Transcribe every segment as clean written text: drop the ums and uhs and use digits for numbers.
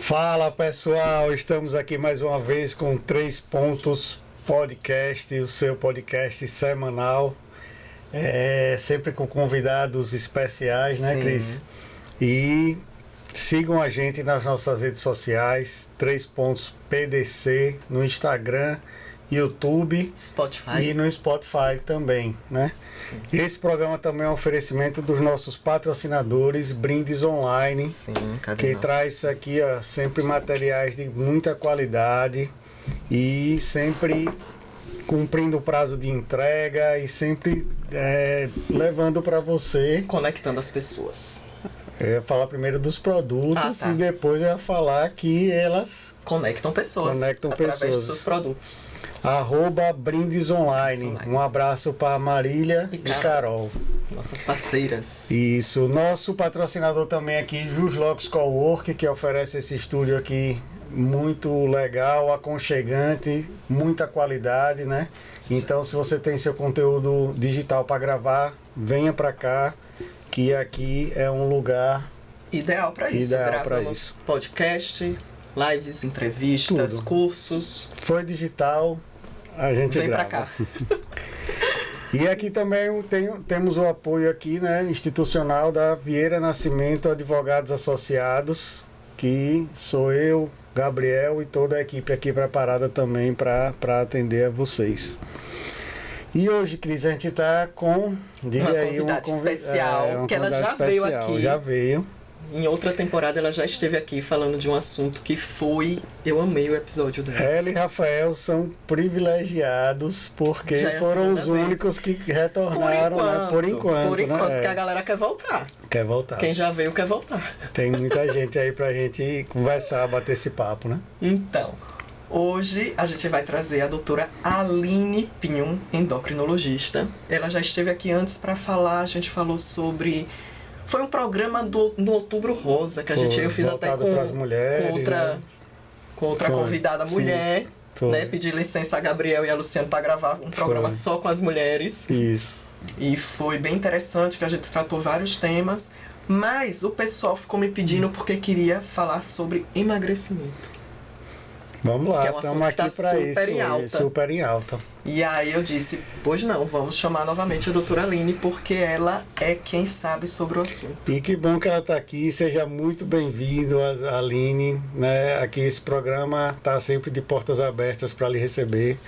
Fala pessoal, estamos aqui mais uma vez com 3 Pontos Podcast, o seu podcast semanal, sempre com convidados especiais, né, Cris? E sigam a gente nas nossas redes sociais, 3 Pontos PDC, no Instagram, YouTube, Spotify. E no Spotify também, né? Sim. Esse programa também é um oferecimento dos nossos patrocinadores Brindes Online, Sim, que traz aqui sempre materiais de muita qualidade e sempre cumprindo o prazo de entrega e sempre levando para você. Conectando as pessoas. Eu ia falar primeiro dos produtos e depois eu ia falar que elas conectam pessoas através dos seus produtos. @Brindes Online. Um abraço para Marília e Carol. Nossas parceiras. Isso. Nosso patrocinador também aqui, Juslocks Cowork, que oferece esse estúdio aqui muito legal, aconchegante, muita qualidade, né? Então, se você tem seu conteúdo digital para gravar, venha para cá, que aqui é um lugar ideal para isso. Gravamos podcast, lives, entrevistas, tudo. Cursos. Foi digital, a gente vem grava. Pra cá. E aqui também temos o apoio aqui, né, institucional da Vieira Nascimento Advogados Associados, que sou eu, Gabriel e toda a equipe aqui preparada também para atender a vocês. E hoje, Cris, a gente está com uma convidada especial, que ela já veio aqui. Já veio. Em outra temporada ela já esteve aqui falando de um assunto que eu amei o episódio dela. Ela e Rafael são privilegiados porque foram os únicos que retornaram, por enquanto, né? Porque a galera quer voltar. Quer voltar. Quem já veio quer voltar. Tem muita gente aí pra gente conversar, bater esse papo, né? Então, hoje a gente vai trazer a doutora Aline Pinho, endocrinologista. Ela já esteve aqui antes para falar, a gente falou sobre... Foi um programa no Outubro Rosa, que eu fiz até com outra convidada mulher, né? Pedi licença a Gabriel e a Luciano para gravar um programa só com as mulheres. Isso. E foi bem interessante, que a gente tratou vários temas, mas o pessoal ficou me pedindo porque queria falar sobre emagrecimento. Vamos lá, estamos aqui para isso, super em alta. E aí eu disse, pois não, vamos chamar novamente a doutora Aline, porque ela é quem sabe sobre o assunto. E que bom que ela está aqui, seja muito bem-vindo, Aline, né? Aqui esse programa está sempre de portas abertas para lhe receber.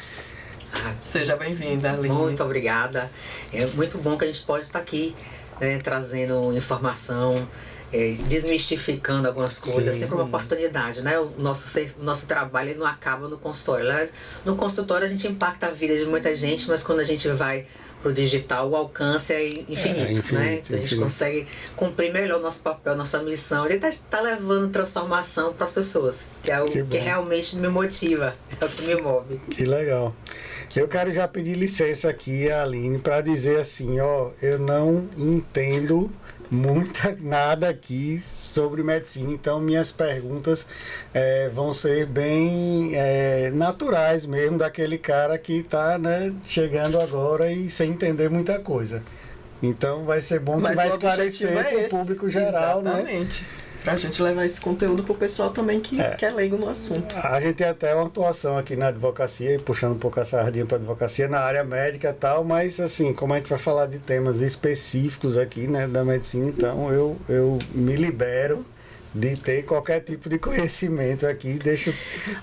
Seja bem-vinda, Aline. Muito obrigada, é muito bom que a gente pode estar aqui, né, trazendo informação, desmistificando algumas coisas, sempre uma oportunidade, né? O nosso trabalho ele não acaba no consultório. No consultório a gente impacta a vida de muita gente, mas quando a gente vai pro digital, o alcance é infinito, né? Então a gente consegue cumprir melhor o nosso papel, nossa missão. Ele tá levando transformação para as pessoas, que é o que realmente me motiva, é o que me move. Que legal. Eu quero já pedir licença aqui, Aline, para dizer assim, eu não entendo nada aqui sobre medicina, então minhas perguntas vão ser bem naturais mesmo, daquele cara que está, né, chegando agora e sem entender muita coisa. Então vai ser bom que vai esclarecer para o público geral, exatamente, né? Pra gente levar esse conteúdo pro pessoal também que é leigo no assunto. A gente tem até uma atuação aqui na advocacia, puxando um pouco a sardinha para advocacia, na área médica e tal, mas assim, como a gente vai falar de temas específicos aqui, né, da medicina, então eu me libero de ter qualquer tipo de conhecimento aqui, deixo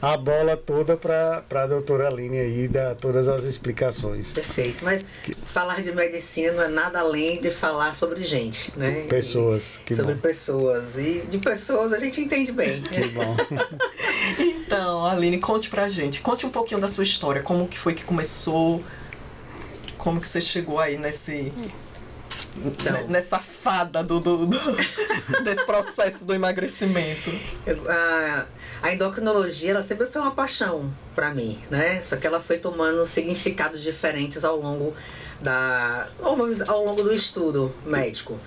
a bola toda para a doutora Aline aí dar todas as explicações. Perfeito, mas falar de medicina não é nada além de falar sobre gente, né? Pessoas, sobre pessoas, e de pessoas a gente entende bem. Que bom. Então, Aline, conte um pouquinho da sua história, como que foi que começou, como que você chegou aí nessa fada desse processo do emagrecimento. A endocrinologia, ela sempre foi uma paixão para mim, né? Só que ela foi tomando significados diferentes ao longo do estudo médico.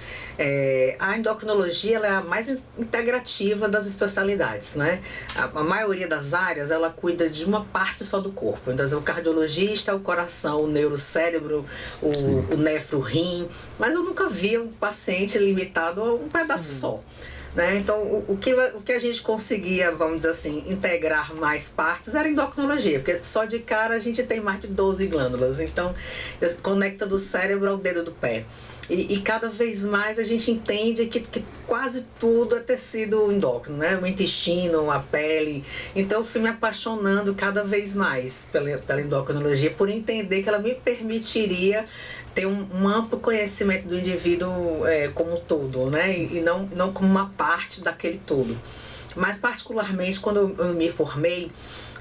A endocrinologia ela é a mais integrativa das especialidades, né? A maioria das áreas ela cuida de uma parte só do corpo. Então, o cardiologista, o coração, o neurocérebro, o nefro, o rim. Mas eu nunca vi um paciente limitado a um pedaço só. né? Então, o que a gente conseguia, vamos dizer assim, integrar mais partes era endocrinologia, porque só de cara a gente tem mais de 12 glândulas, então conecta do cérebro ao dedo do pé. E cada vez mais a gente entende que quase tudo é tecido endócrino, né? O intestino, a pele. Então eu fui me apaixonando cada vez mais pela endocrinologia, por entender que ela me permitiria ter um amplo conhecimento do indivíduo como um todo, né? E não como uma parte daquele todo. Mas particularmente quando eu me formei,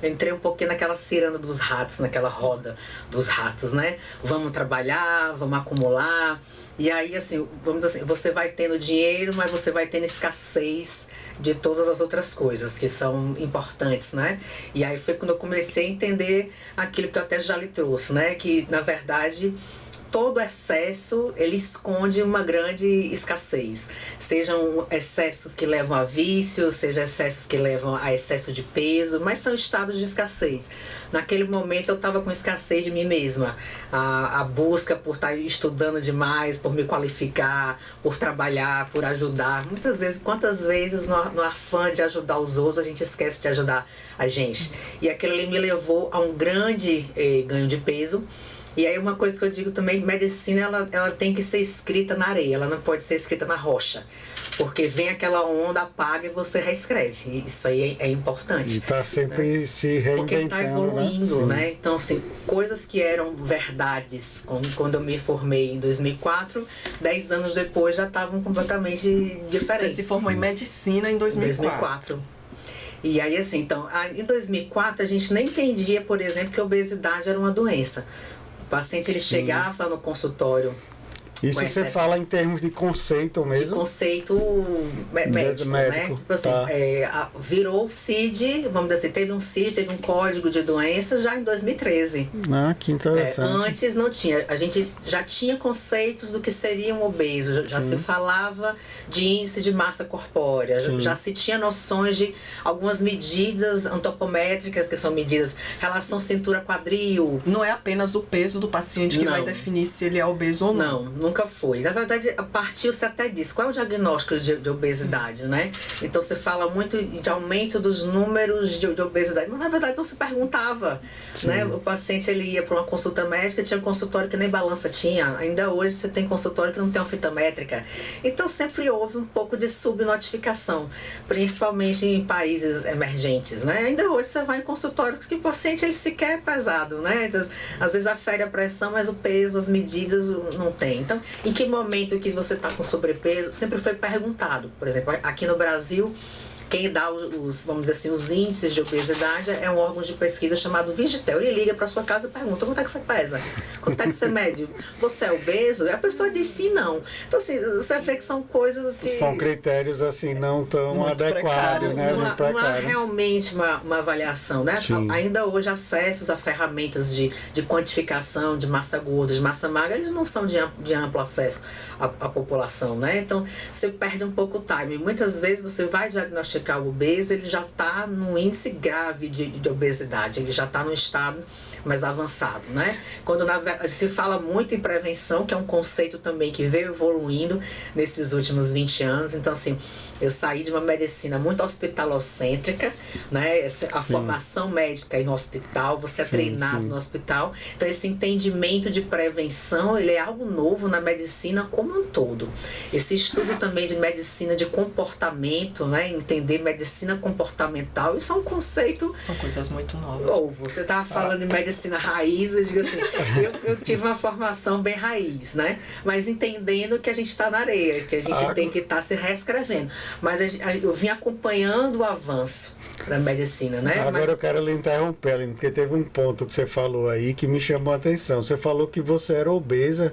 entrei um pouquinho naquela ciranda dos ratos, naquela roda dos ratos, né? Vamos trabalhar, vamos acumular. E aí, assim, vamos dizer assim, você vai tendo dinheiro, mas você vai tendo escassez de todas as outras coisas que são importantes, né? E aí foi quando eu comecei a entender aquilo que eu até já lhe trouxe, né? Que, na verdade, todo excesso, ele esconde uma grande escassez. Sejam excessos que levam a vícios, sejam excessos que levam a excesso de peso, mas são estados de escassez. Naquele momento eu estava com escassez de mim mesma. A busca por estar estudando demais, por me qualificar, por trabalhar, por ajudar. Muitas vezes, quantas vezes no afã de ajudar os outros, a gente esquece de ajudar a gente. Sim. E aquilo ali me levou a um grande ganho de peso. E aí uma coisa que eu digo também, medicina ela tem que ser escrita na areia, ela não pode ser escrita na rocha. Porque vem aquela onda, apaga e você reescreve. E isso aí é importante. E está sempre, né, se reinventando. Porque está evoluindo, né? Então, assim, coisas que eram verdades quando eu me formei em 2004, 10 anos depois já estavam completamente diferentes. Você se formou em medicina em 2004. E aí, assim, então, em 2004 a gente nem entendia, por exemplo, que a obesidade era uma doença. O paciente, ele chegava no consultório. Isso você fala em termos de conceito mesmo? De conceito médico, né? Tipo assim, tá. Virou o CID, vamos dizer assim, teve um CID, teve um código de doença já em 2013. Ah, que interessante. Antes não tinha. A gente já tinha conceitos do que seria um obeso, já se falava de índice de massa corpórea, já se tinha noções de algumas medidas antropométricas, que são medidas relação cintura-quadril. Não é apenas o peso do paciente que vai definir se ele é obeso ou não. Não. Nunca foi. Na verdade, partiu-se até disso. Qual é o diagnóstico de obesidade, né? Então, se fala muito de aumento dos números de obesidade, mas na verdade não se perguntava, né? O paciente, ele ia para uma consulta médica, tinha um consultório que nem balança tinha. Ainda hoje você tem consultório que não tem uma fita métrica. Então, sempre houve um pouco de subnotificação, principalmente em países emergentes, né? Ainda hoje você vai em consultório que o paciente, ele sequer é pesado, né? Então, às vezes afere a pressão, mas o peso, as medidas não tem. Então, em que momento que você está com sobrepeso, sempre foi perguntado. Por exemplo, aqui no Brasil, quem dá vamos dizer assim, os índices de obesidade é um órgão de pesquisa chamado Vigitel. Ele liga para sua casa e pergunta: quanto é que você pesa? Quanto é que você mede? Você é obeso? E a pessoa diz sim, não. Então, assim, você vê que são coisas que... São critérios, assim, não tão adequados, né? Não há realmente uma avaliação, né? Ainda hoje, acessos a ferramentas de quantificação de massa gorda, de massa magra, eles não são de amplo acesso à população, né? Então, você perde um pouco o time. Muitas vezes você vai diagnosticar o obeso, ele já está num índice grave de obesidade, ele já está num estado mais avançado, né? Quando se fala muito em prevenção, que é um conceito também que veio evoluindo nesses últimos 20 anos. Então, assim, eu saí de uma medicina muito hospitalocêntrica, né? A formação médica aí no hospital, você é treinado no hospital. Então, esse entendimento de prevenção, ele é algo novo na medicina como um todo. Esse estudo também de medicina de comportamento, né? Entender medicina comportamental, isso é um conceito... São coisas muito novas. Novo. Você estava falando de medicina raiz, eu digo assim, eu tive uma formação bem raiz, né? Mas entendendo que a gente está na areia, que a gente tem que estar se reescrevendo. Mas eu vim acompanhando o avanço da medicina, né? Agora eu quero lhe interromper, Aline, porque teve um ponto que você falou aí que me chamou a atenção. Você falou que você era obesa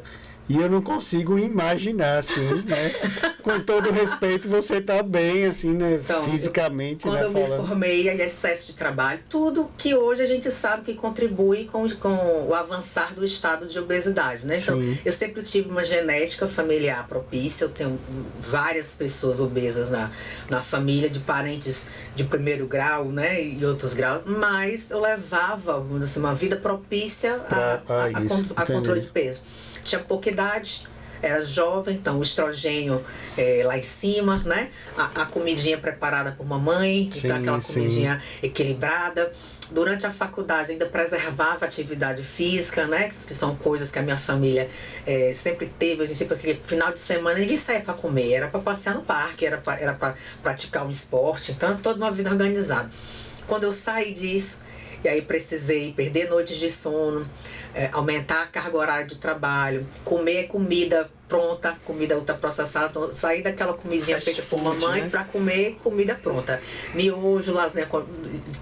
e eu não consigo imaginar, assim, né? Com todo respeito, você tá bem, assim, né? Então, fisicamente, quando eu me formei, excesso de trabalho, tudo que hoje a gente sabe que contribui com o avançar do estado de obesidade, né? Então, eu sempre tive uma genética familiar propícia, eu tenho várias pessoas obesas na família, de parentes de primeiro grau, né? E outros graus, mas eu levava, vamos dizer assim, uma vida propícia a controle de peso. Tinha pouca idade, era jovem, então o estrogênio lá em cima, né? A comidinha preparada por mamãe, Sim, então aquela sim. comidinha equilibrada. Durante a faculdade ainda preservava a atividade física, né? Que são coisas que a minha família sempre teve. A gente sempre, aquele final de semana, ninguém saía para comer, era para passear no parque, era para praticar um esporte, então toda uma vida organizada. Quando eu saí disso, e aí precisei perder noites de sono, aumentar a carga horária de trabalho, comer comida pronta, comida ultraprocessada, então, sair daquela comidinha feita por mamãe, né, para comer comida pronta. Miojo, lasanha,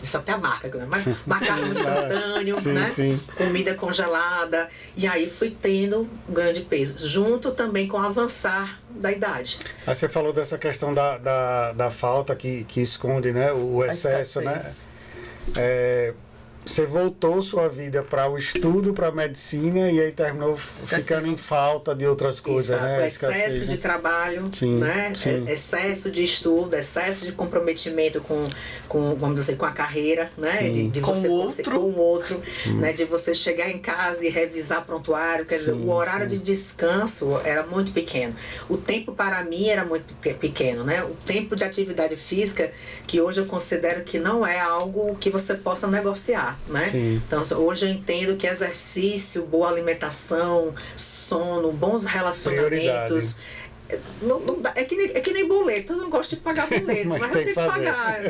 isso até a marca, né? Mas macarrão instantâneo, sim, né? Sim. Comida congelada. E aí fui tendo ganho de peso, junto também com o avançar da idade. Aí você falou dessa questão da falta que esconde, né? O excesso, né? Você voltou sua vida para o estudo, para a medicina, e aí terminou ficando em falta de outras coisas, exato, né? Excesso de trabalho, sim, né? Sim. Excesso de estudo, excesso de comprometimento com vamos dizer, com a carreira, né? De com você o outro, né? De você chegar em casa e revisar prontuário, quer dizer, o horário de descanso era muito pequeno. O tempo para mim era muito pequeno, né? O tempo de atividade física, que hoje eu considero que não é algo que você possa negociar, né? Sim. Então hoje eu entendo que exercício, boa alimentação, sono, bons relacionamentos, não dá, é que nem boleto. Eu não gosto de pagar boleto, mas eu tenho que pagar.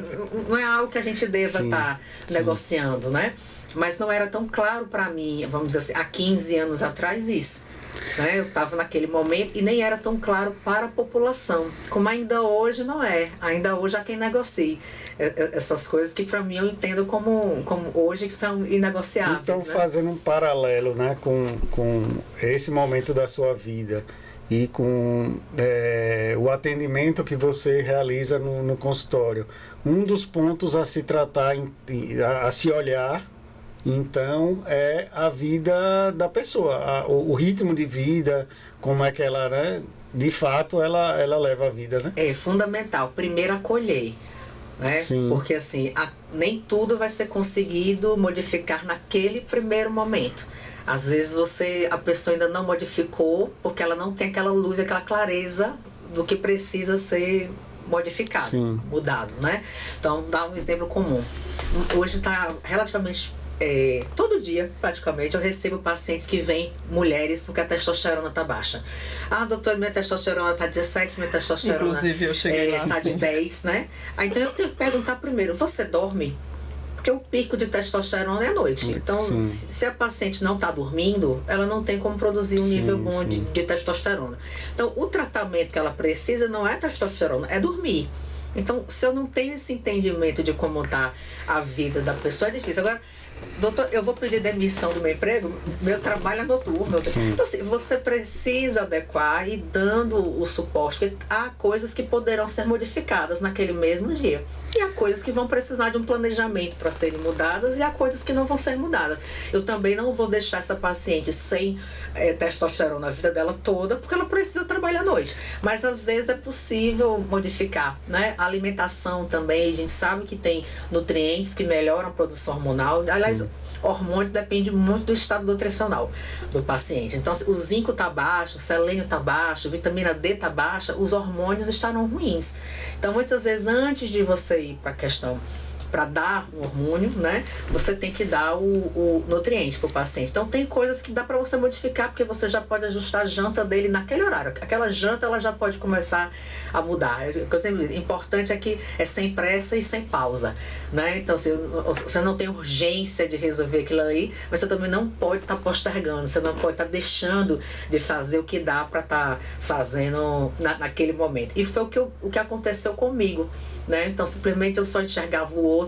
Não é algo que a gente deva estar negociando, né? Mas não era tão claro para mim, vamos dizer assim, há 15 anos atrás isso, né? Eu estava naquele momento e nem era tão claro para a população, como ainda hoje não é. Ainda hoje há quem negocie essas coisas que para mim eu entendo como hoje que são inegociáveis. Então, né? Fazendo um paralelo, né, com esse momento da sua vida e com o atendimento que você realiza no consultório, um dos pontos a se tratar, a se olhar, então, é a vida da pessoa, o ritmo de vida, como é que ela, né, de fato, ela leva a vida, né? É fundamental. Primeiro, acolher, né? Sim. Porque, assim, nem tudo vai ser conseguido modificar naquele primeiro momento. Às vezes, a pessoa ainda não modificou porque ela não tem aquela luz, aquela clareza do que precisa ser modificado, mudado, né? Então, dá um exemplo comum. Hoje está relativamente... todo dia, praticamente, eu recebo pacientes que vêm, mulheres, porque a testosterona está baixa. Ah, doutor, minha testosterona está 17, minha testosterona inclusive, eu cheguei lá tá de 10, né? Aí, então eu tenho que perguntar primeiro, você dorme? Porque o pico de testosterona é à noite. Então, se a paciente não está dormindo, ela não tem como produzir um nível bom de testosterona. Então, o tratamento que ela precisa não é testosterona, é dormir. Então, se eu não tenho esse entendimento de como está a vida da pessoa, é difícil. Agora, doutor, eu vou pedir demissão do meu emprego, meu trabalho é noturno. Então, assim, você precisa adequar e dando o suporte, porque há coisas que poderão ser modificadas naquele mesmo dia. E há coisas que vão precisar de um planejamento para serem mudadas e há coisas que não vão ser mudadas. Eu também não vou deixar essa paciente sem testosterona a vida dela toda, porque ela precisa trabalhar à noite. Mas às vezes é possível modificar, né? A alimentação também, a gente sabe que tem nutrientes que melhoram a produção hormonal. Aliás, hormônio depende muito do estado nutricional do paciente. Então, se o zinco está baixo, o selênio está baixo, a vitamina D está baixa, os hormônios estarão ruins. Então, muitas vezes, antes de você ir para a questão para dar um hormônio, né, você tem que dar o nutriente para o paciente. Então, tem coisas que dá para você modificar, porque você já pode ajustar a janta dele naquele horário. Aquela janta, ela já pode começar a mudar. O que eu sempre digo, importante é que é sem pressa e sem pausa, né? Então, você não tem urgência de resolver aquilo ali, mas você também não pode estar postergando, você não pode estar deixando de fazer o que dá para estar fazendo naquele momento. E foi o que aconteceu comigo, né? Então, simplesmente eu só enxergava o outro,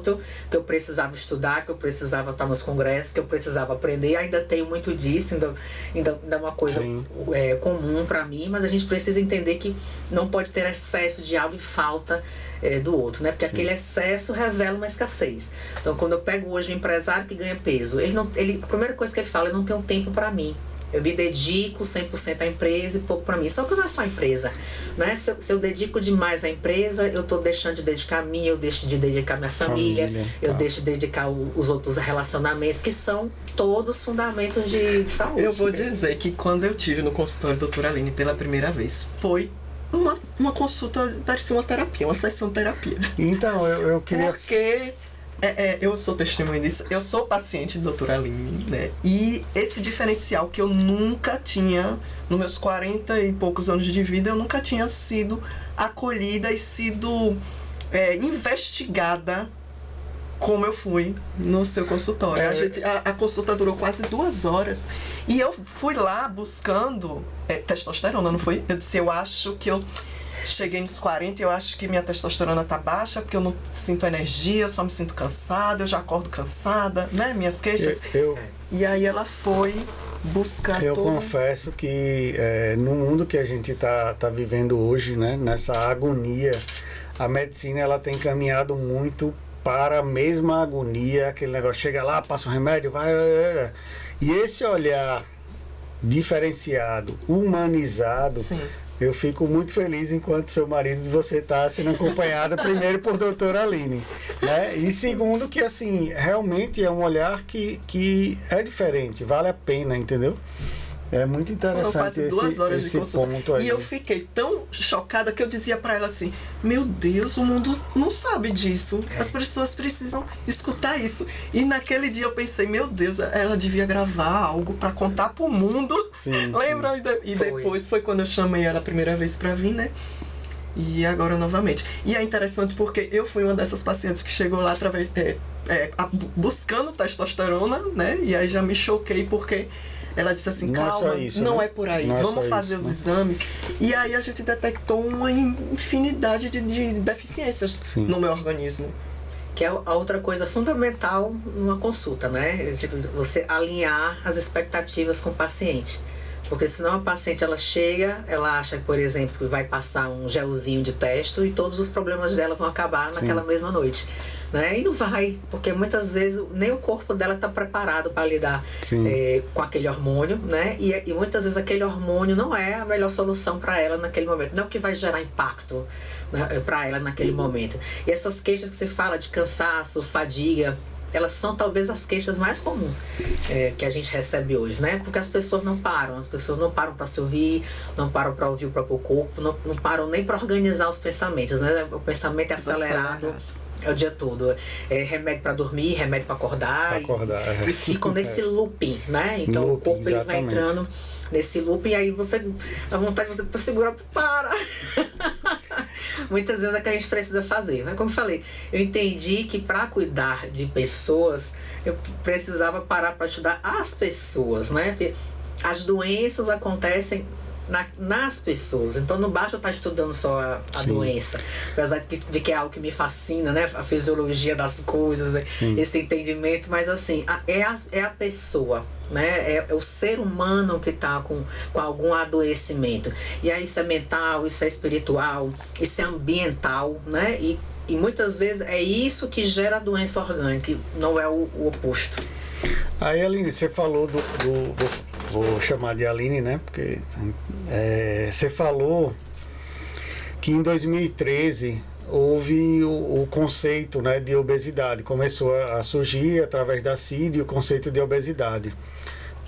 que eu precisava estudar, que eu precisava estar nos congressos, que eu precisava aprender. Ainda tenho muito disso, ainda é uma coisa comum para mim, mas a gente precisa entender que não pode ter excesso de algo e falta do outro, né? Porque aquele excesso revela uma escassez. Então, quando eu pego hoje um empresário que ganha peso, a primeira coisa que ele fala, ele não tem um tempo para mim. Eu me dedico 100% à empresa e pouco para mim. Só que não é só a empresa, né? Se eu dedico demais à empresa, eu estou deixando de dedicar a mim, eu deixo de dedicar a minha família, eu deixo de dedicar os outros relacionamentos, que são todos fundamentos de saúde. Eu vou dizer que quando eu tive no consultório da doutora Aline pela primeira vez, foi uma consulta, parecia uma terapia, uma sessão terapia. Então, eu queria... Porque... eu sou testemunha disso, eu sou paciente de doutora Aline, né? E esse diferencial que eu nunca tinha, nos meus 40 e poucos anos de vida, eu nunca tinha sido acolhida e sido investigada como eu fui no seu consultório. A consulta durou quase 2 horas e eu fui lá buscando testosterona, não foi? Eu disse, eu acho que eu... Cheguei nos 40 e eu acho que minha testosterona tá baixa porque eu não sinto energia, eu só me sinto cansada, eu já acordo cansada, né? Minhas queixas. E aí ela foi buscar Eu confesso que no mundo que a gente tá vivendo hoje, né? Nessa agonia, a medicina ela tem caminhado muito para a mesma agonia, aquele negócio, chega lá, passa um remédio, vai... E esse olhar diferenciado, humanizado... Sim. Eu fico muito feliz enquanto seu marido e você está sendo acompanhada, primeiro por doutora Aline, né? E segundo que, assim, realmente é um olhar que é diferente, vale a pena, entendeu? É muito interessante. Foram quase 2 horas de consulta. Ponto aí. E eu fiquei tão chocada que eu dizia pra ela assim, meu Deus, o mundo não sabe disso. As pessoas precisam escutar isso. E naquele dia eu pensei, meu Deus, ela devia gravar algo pra contar pro mundo. Sim, Lembra? sim. E depois foi quando eu chamei ela a primeira vez pra vir, né? E agora novamente. E é interessante porque eu fui uma dessas pacientes que chegou lá através, buscando testosterona, né? E aí já me choquei porque... Ela disse assim, calma, não é por aí, vamos fazer os exames. E aí a gente detectou uma infinidade de deficiências no meu organismo. Que é a outra coisa fundamental numa consulta, né? Você alinhar as expectativas com o paciente. Porque senão a paciente ela chega, ela acha que, por exemplo, vai passar um gelzinho de testo e todos os problemas dela vão acabar naquela mesma noite. Né? E não vai, porque muitas vezes nem o corpo dela está preparado para lidar com aquele hormônio, né? E muitas vezes aquele hormônio não é a melhor solução para ela naquele momento, não é o que vai gerar impacto, né, para ela naquele momento. E essas queixas que você fala de cansaço, fadiga, elas são talvez as queixas mais comuns que a gente recebe hoje, né? Porque as pessoas não param para se ouvir, não param para ouvir o próprio corpo, não param nem para organizar os pensamentos, né? O pensamento é acelerado. É o dia todo. Remédio para dormir, remédio para acordar. E ficam nesse looping, né? Então o corpo ele vai entrando nesse looping e aí você, a vontade de você segurar, para! Muitas vezes é que a gente precisa fazer. Mas como eu falei, eu entendi que para cuidar de pessoas, eu precisava parar para estudar as pessoas, né? Porque as doenças acontecem nas pessoas, então não basta eu estar estudando só a doença, apesar de que é algo que me fascina, né? A fisiologia das coisas, esse entendimento, mas assim, é a pessoa, né? É o ser humano que está com algum adoecimento, e aí isso é mental, isso é espiritual, isso é ambiental, né? E muitas vezes é isso que gera a doença orgânica, não é o oposto. Aí, Aline, você falou vou chamar de Aline, né? Porque você falou que em 2013 houve o conceito, né, de obesidade. Começou a surgir através da CID o conceito de obesidade.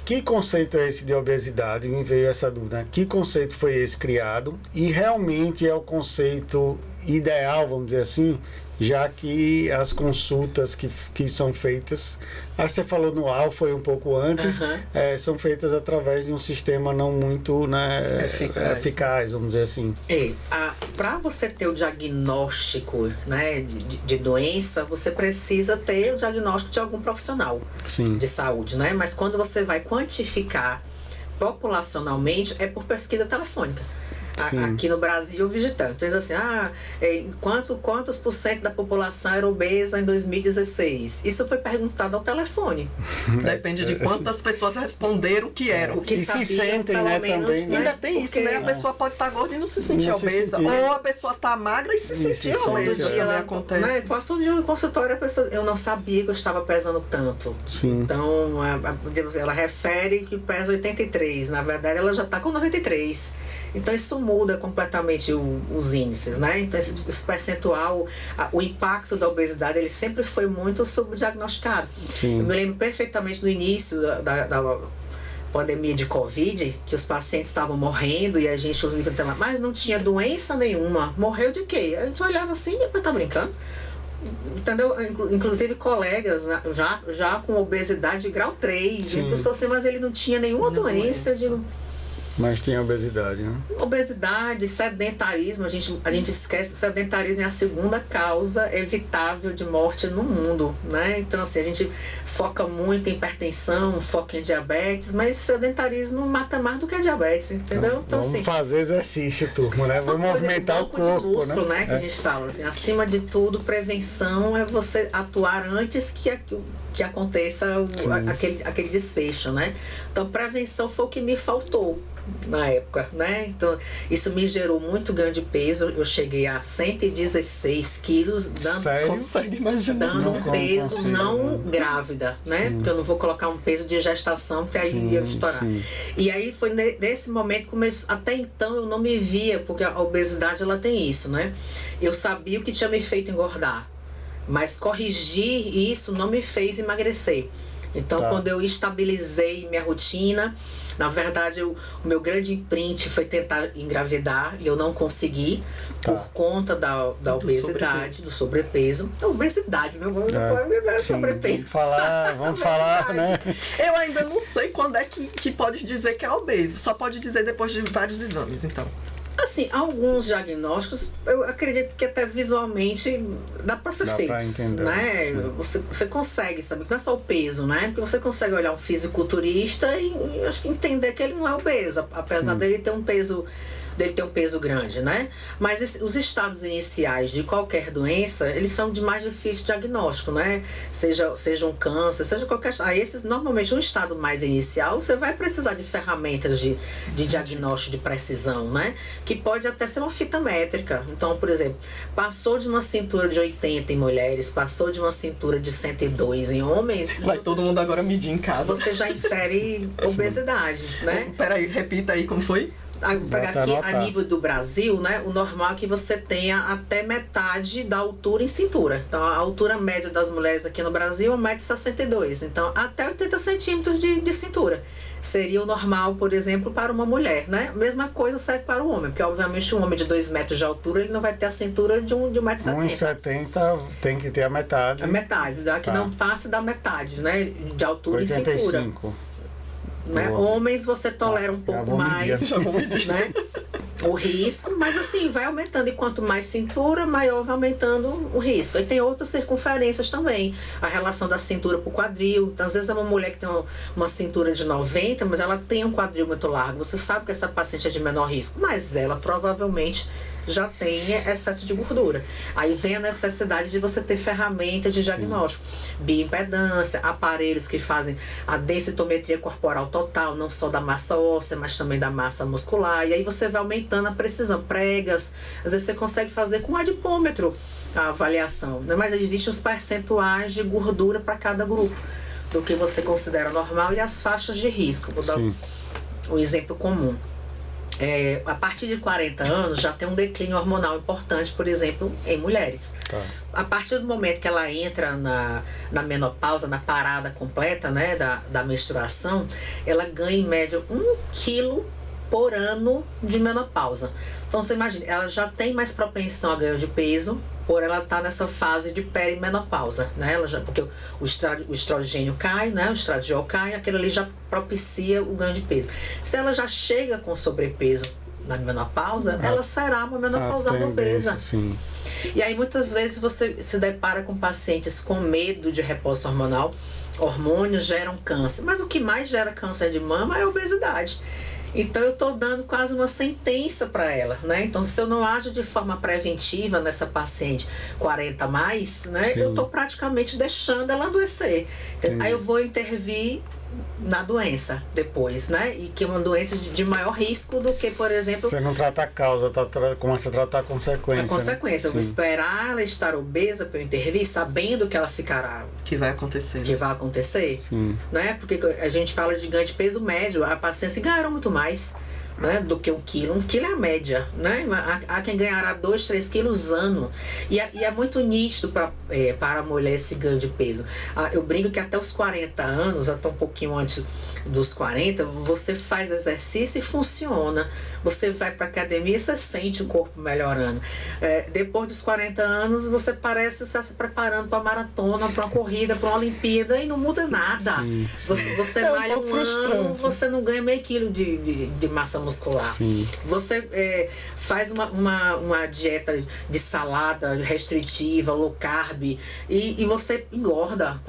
Que conceito é esse de obesidade? Me veio essa dúvida. Que conceito foi esse criado? E realmente é o conceito ideal, vamos dizer assim, já que as consultas que são feitas, acho que você falou no AL, foi um pouco antes, são feitas através de um sistema não muito, né, eficaz, vamos dizer assim. Para você ter o diagnóstico, né, de doença, você precisa ter o diagnóstico de algum profissional de saúde, né? Mas quando você vai quantificar populacionalmente, é por pesquisa telefônica. aqui no Brasil visitando. Então, assim, quantos por cento da população era obesa em 2016? Isso foi perguntado ao telefone. Depende de quantas pessoas responderam que eram. O que se sabiam, sentem, pelo né, menos, também, né? Ainda tem isso, né? A pessoa pode estar gorda e não se sentir Não se obesa. sentir. Ou a pessoa tá magra e se sentir obesa. Todo dia Também acontece. né, passou um dia no consultório, eu não sabia que eu estava pesando tanto. Sim. Então, ela refere que pesa 83. Na verdade, ela já está com 93. Então, isso muda completamente os índices, né? Então, esse percentual, o impacto da obesidade, ele sempre foi muito subdiagnosticado. Sim. Eu me lembro perfeitamente no início da pandemia de Covid, que os pacientes estavam morrendo e a gente ouvia, mas não tinha doença nenhuma. Morreu de quê? A gente olhava assim e tá brincando. Entendeu? Inclusive colegas já com obesidade de grau 3, e a pessoa assim, mas ele não tinha nenhuma doença. Eu digo, Mas tem obesidade, né? Obesidade, sedentarismo, a gente esquece, sedentarismo é a segunda causa evitável de morte no mundo, né? Então, assim, a gente foca muito em hipertensão, foca em diabetes, mas sedentarismo mata mais do que a diabetes, entendeu? Então, vamos assim, fazer exercício, turma, né? Vamos movimentar o corpo, de músculo, né? Que a gente fala, assim, acima de tudo, prevenção é você atuar antes que aconteça aquele desfecho, né? Então, prevenção foi o que me faltou na época, né? Então, isso me gerou muito ganho de peso. Eu cheguei a 116 quilos, Consegue imaginar? dando um peso consigo, não né? grávida, né? Sim. Porque eu não vou colocar um peso de gestação, porque aí ia estourar. Sim. E aí foi nesse momento que começou. Até então eu não me via, porque a obesidade ela tem isso, né? Eu sabia o que tinha me feito engordar, mas corrigir isso não me fez emagrecer. Então, quando eu estabilizei minha rotina, na verdade, o meu grande imprint foi tentar engravidar e eu não consegui por conta da obesidade, do sobrepeso. A obesidade, meu irmão, é sobrepeso. Vamos falar, né? Eu ainda não sei quando é que pode dizer que é obeso. Só pode dizer depois de vários exames, então. Assim, alguns diagnósticos, eu acredito que até visualmente dá para ser feito, né? Você consegue saber que não é só o peso, né? Porque você consegue olhar um fisiculturista e acho que entender que ele não é obeso, apesar dele ter um peso grande, né? Mas os estados iniciais de qualquer doença, eles são de mais difícil diagnóstico, né? Seja um câncer, seja qualquer... Aí esses, normalmente, um estado mais inicial, você vai precisar de ferramentas de diagnóstico de precisão, né? Que pode até ser uma fita métrica. Então, por exemplo, passou de uma cintura de 80 em mulheres, passou de uma cintura de 102 em homens... Todo mundo agora medir em casa. Você já infere obesidade, né? Peraí, repita aí como foi. Pegar aqui a nível do Brasil, né? O normal é que você tenha até metade da altura em cintura. Então, a altura média das mulheres aqui no Brasil é 1,62 m. Então, até 80 centímetros de cintura. Seria o normal, por exemplo, para uma mulher, né? Mesma coisa serve para o homem, porque obviamente um homem de 2 metros de altura, ele não vai ter a cintura de 1,70 m. 1,70 tem que ter a metade. A metade, que não passe da metade, né? De altura 85. Em cintura. Né? Homens você tolera um pouco mais, né? O risco, mas assim, vai aumentando. E quanto mais cintura, maior vai aumentando o risco. Aí tem outras circunferências também. A relação da cintura para o quadril. Então, às vezes é uma mulher que tem uma cintura de 90, mas ela tem um quadril muito largo. Você sabe que essa paciente é de menor risco, mas ela provavelmente já tem excesso de gordura. Aí vem a necessidade de você ter ferramentas de diagnóstico. Bioimpedância, aparelhos que fazem a densitometria corporal total, não só da massa óssea, mas também da massa muscular. E aí você vai aumentando a precisão. Pregas, às vezes você consegue fazer com adipômetro a avaliação, né? Mas existem os percentuais de gordura para cada grupo, do que você considera normal e as faixas de risco. Vou dar um exemplo comum. A partir de 40 anos já tem um declínio hormonal importante, por exemplo, em mulheres. A partir do momento que ela entra na menopausa, na parada completa, né, da menstruação, ela ganha em média 1 quilo por ano de menopausa. Então você imagina, ela já tem mais propensão a ganho de peso, por ela estar nessa fase de perimenopausa, né? Porque o estrogênio cai, né? O estradiol cai, aquele ali já propicia o ganho de peso. Se ela já chega com sobrepeso na menopausa, ela será uma menopausal obesa. Sim. E aí muitas vezes você se depara com pacientes com medo de resposta hormonal. Hormônios geram câncer, mas o que mais gera câncer de mama é a obesidade. Então eu estou dando quase uma sentença para ela, né? Então se eu não ajo de forma preventiva nessa paciente 40 a mais, né? Eu estou praticamente deixando ela adoecer. Aí eu vou intervir na doença depois, né? E que é uma doença de maior risco do que, por exemplo... Você não trata a causa, começa a tratar a consequência. A consequência. Né? Eu vou esperar ela estar obesa para eu intervir, sabendo que ela ficará... Que vai acontecer. Que vai acontecer. Sim. Né? Porque a gente fala de ganho de peso médio, a paciente ganhará muito mais, né, do que 1 quilo. 1 quilo é a média, né? Há quem ganhará 2, 3 quilos ano. E é muito nítido para a mulher esse ganho de peso. Eu brinco que até os 40 anos, até um pouquinho antes dos 40, você faz exercício e funciona. Você vai para academia e você sente o corpo melhorando. Depois dos 40 anos, você parece estar se preparando para uma maratona, para uma corrida, para uma Olimpíada e não muda nada. Sim. Você malha um ano, você não ganha meio quilo de massa muscular. Sim. Você faz uma dieta de salada restritiva, low carb, e você engorda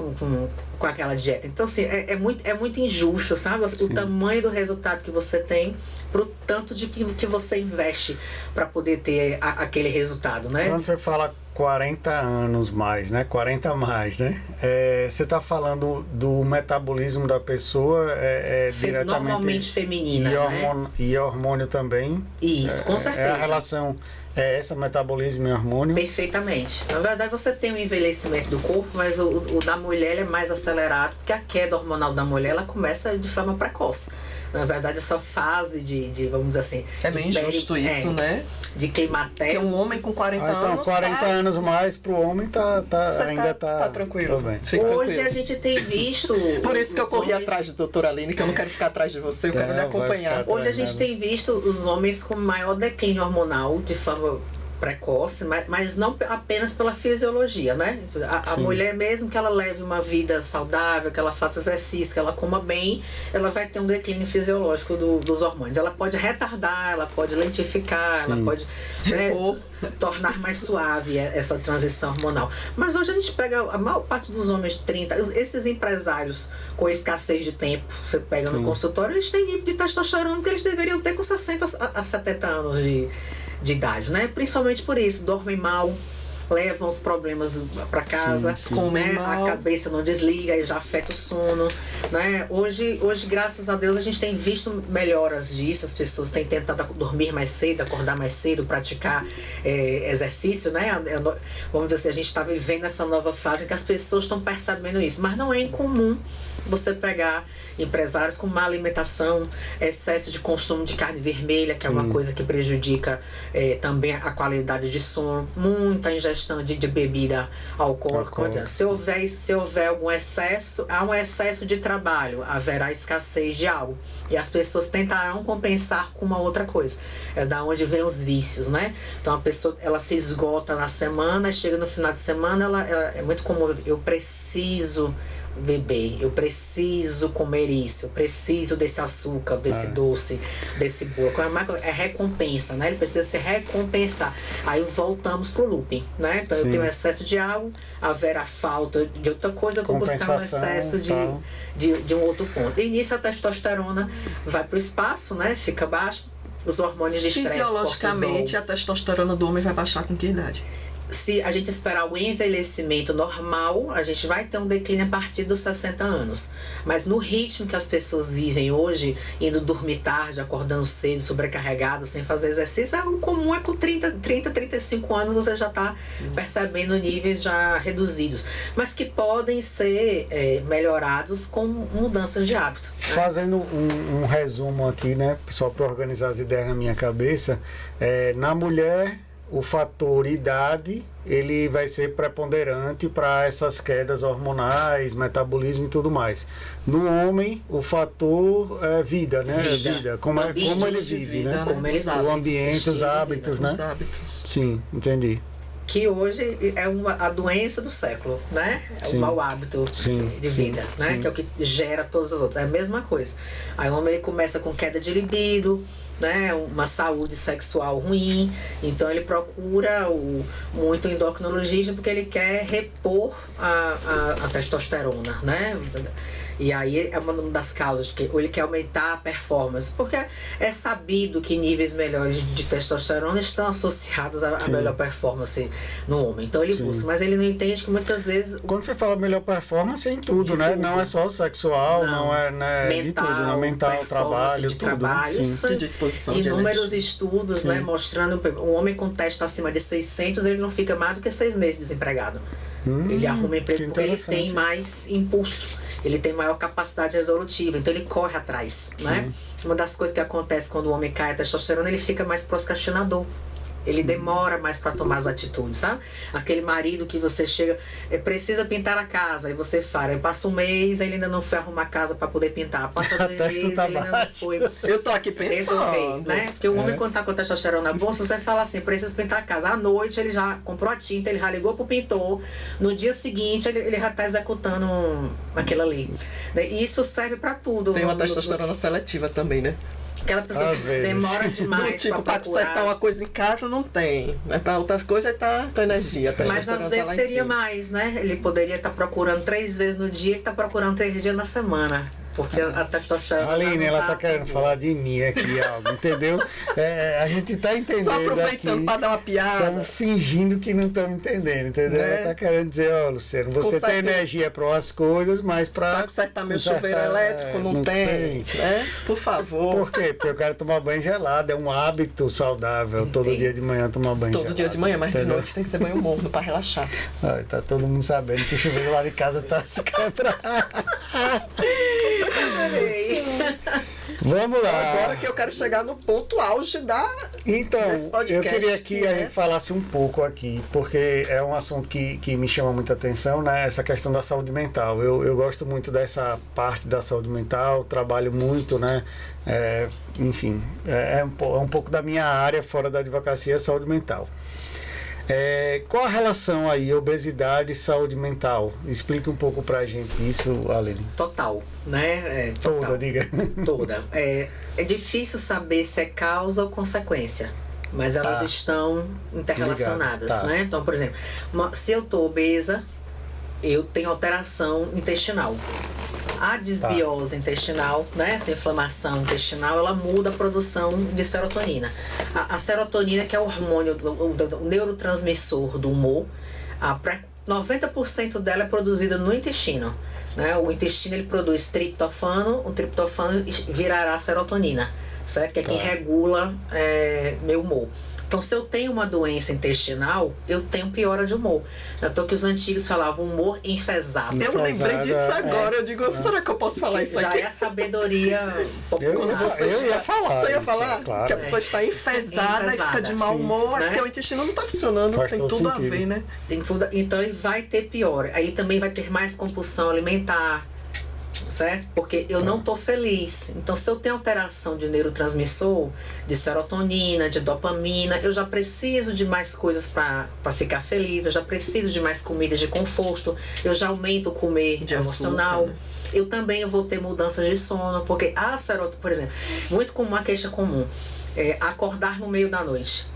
com aquela dieta. Então, assim, é muito injusto, sabe? O tamanho do resultado que você tem pro tanto de que você investe para poder ter aquele resultado, né? Quando você fala 40 anos mais, né? 40 a mais, né? Você está falando do metabolismo da pessoa diretamente... Normalmente feminina, né? E hormônio também. Isso, com certeza. A relação é essa, metabolismo e hormônio? Perfeitamente. Na verdade, você tem um envelhecimento do corpo, mas o da mulher ele é mais acelerado, porque a queda hormonal da mulher ela começa de forma precoce. Na verdade, essa fase de vamos dizer assim... É bem injusto isso, né? De climatério. Porque um homem com 40 então, anos... 40 anos mais pro homem ainda tá tranquilo. Bem. Hoje tranquilo. A gente tem visto... Por isso que eu corri atrás de doutora Aline, que eu não quero ficar atrás de você, eu quero lhe acompanhar. Hoje a gente tem visto os homens com maior declínio hormonal de forma precoce, mas não apenas pela fisiologia, né? A mulher, mesmo que ela leve uma vida saudável, que ela faça exercício, que ela coma bem, ela vai ter um declínio fisiológico dos hormônios. Ela pode retardar, ela pode lentificar, ela pode tornar mais suave essa transição hormonal. Mas hoje a gente pega a maior parte dos homens de 30, esses empresários com escassez de tempo, você pega no consultório, eles têm nível de testosterona que eles deveriam ter com 60 a 70 anos de idade, né? Principalmente por isso, dormem mal, levam os problemas para casa, né? A cabeça não desliga e já afeta o sono, né? Hoje, graças a Deus, a gente tem visto melhoras disso, as pessoas têm tentado dormir mais cedo, acordar mais cedo, praticar exercício, né? Vamos dizer assim, a gente está vivendo essa nova fase em que as pessoas estão percebendo isso, mas não é incomum você pegar empresários com má alimentação, excesso de consumo de carne vermelha, que é uma coisa que prejudica também a qualidade de sono, muita ingestão de bebida alcoólica. Se houver algum excesso, há um excesso de trabalho, haverá escassez de algo. E as pessoas tentarão compensar com uma outra coisa. É da onde vem os vícios, né? Então a pessoa ela se esgota na semana, chega no final de semana, ela é muito comum, eu preciso beber, eu preciso comer isso, eu preciso desse açúcar, desse doce, desse bolo. É recompensa, né? Ele precisa se recompensar. Aí voltamos pro looping, né? Então eu tenho excesso de algo, haverá falta de outra coisa, eu vou buscar um excesso de um outro ponto. E nisso a testosterona vai pro espaço, né? Fica baixo, os hormônios de estresse, fisiologicamente, cortisol. a testosterona do homem vai baixar com que idade? Se a gente esperar o envelhecimento normal, a gente vai ter um declínio a partir dos 60 anos. Mas no ritmo que as pessoas vivem hoje, indo dormir tarde, acordando cedo, sobrecarregado, sem fazer exercício, o comum é com 35 anos você já está percebendo níveis já reduzidos. Mas que podem ser melhorados com mudanças de hábito. Fazendo um resumo aqui, né, só para organizar as ideias na minha cabeça, na mulher... O fator idade, ele vai ser preponderante para essas quedas hormonais, metabolismo e tudo mais. No homem, o fator vida, né? Vida. Como ele vive, né? Como ele vive. O ambiente, os hábitos, né? Os hábitos. Sim, entendi. Que hoje é a doença do século, né? É o mau hábito de vida, né? Que é o que gera todas as outras. É a mesma coisa. Aí o homem começa com queda de libido, né, uma saúde sexual ruim, então ele procura muito endocrinologista porque ele quer repor a testosterona, né? E aí é uma das causas que ou ele quer aumentar a performance, porque é sabido que níveis melhores de testosterona estão associados à melhor performance no homem. Então ele busca, mas ele não entende que muitas vezes... Quando você fala melhor performance, é em tudo, né? Tudo. Não é só sexual, não é, né? Mental, de tudo, né? Mental, trabalho, de tudo. Trabalho, de disposição de inúmeros estudos, né, mostrando um homem com testo acima de 600, ele não fica mais do que 6 meses desempregado. Ele arruma emprego porque ele tem mais impulso, ele tem maior capacidade resolutiva, então ele corre atrás, né? Uma das coisas que acontece quando o homem cai a testosterona, ele fica mais procrastinador. Ele demora mais para tomar as atitudes, sabe? Aquele marido que você chega, precisa pintar a casa, e você fala, passa um mês, ele ainda não foi arrumar a casa para poder pintar. Passa 2 meses, ele ainda não foi. Eu tô aqui pensando. Resolver, né? Porque o homem, quando tá com a testosterona bom, se você fala assim, precisa pintar a casa. À noite, ele já comprou a tinta, ele já ligou pro pintor. No dia seguinte, ele já tá executando aquilo ali. E isso serve para tudo. Tem uma testosterona seletiva também, né? Aquela pessoa que demora demais tipo, pra consertar uma coisa em casa, não tem. Mas pra outras coisas, tá com energia. Mas às vezes teria mais, né? Ele poderia estar procurando 3 vezes no dia, ele tá procurando 3 dias na semana. Porque a testosterona... Aline, ela tá querendo falar de mim aqui, algo, entendeu? A gente tá entendendo. Tô aproveitando aqui, pra dar uma piada. Estamos fingindo que não estamos entendendo, entendeu? Ela tá querendo dizer, Luciano, você tem energia para umas coisas, mas para consertar meu chuveiro elétrico, não tem. Né? Por favor. Por quê? Porque eu quero tomar banho gelado, é um hábito saudável, todo dia de manhã tomar banho gelado. Todo dia de manhã, mas de noite tem que ser banho morno para relaxar. Tá todo mundo sabendo que o chuveiro lá de casa tá se quebrando. Vamos lá. Agora que eu quero chegar no ponto auge Então, eu queria que a gente falasse um pouco aqui, porque é um assunto que me chama muita atenção, né? Essa questão da saúde mental. Eu gosto muito dessa parte da saúde mental, trabalho muito, né? Enfim, é um pouco da minha área fora da advocacia, saúde mental. Qual a relação aí, obesidade e saúde mental? Explica um pouco pra gente isso, Aline. Total, né? Total. Toda, diga. Toda. É difícil saber se é causa ou consequência, mas elas estão interrelacionadas, né? Então, por exemplo, se eu tô obesa, eu tenho alteração intestinal. A desbiose intestinal, né, essa inflamação intestinal, ela muda a produção de serotonina. A serotonina, que é o hormônio, o neurotransmissor do humor, 90% dela é produzida no intestino. Né? O intestino ele produz triptofano, o triptofano virará serotonina, certo? Que é quem regula meu humor. Então, se eu tenho uma doença intestinal, eu tenho piora de humor. Então, que os antigos falavam humor enfesado. Eu lembrei disso agora. Eu digo, será que eu posso falar isso aqui? Já é a sabedoria popular. Eu ia falar. Você ia falar? Claro. Que a pessoa está enfesada e fica de mau humor, né? Porque o intestino não está funcionando. Faz tem tudo a ver, né? Tem tudo, então, ele vai ter piora. Aí também vai ter mais compulsão alimentar. Certo? Porque eu não estou feliz. Então, se eu tenho alteração de neurotransmissor, de serotonina, de dopamina, eu já preciso de mais coisas para ficar feliz, eu já preciso de mais comidas de conforto, eu já aumento o comer de emocional. Açúcar, né? Eu também vou ter mudanças de sono, porque a serotonina, por exemplo, muito comum, uma queixa comum, acordar no meio da noite.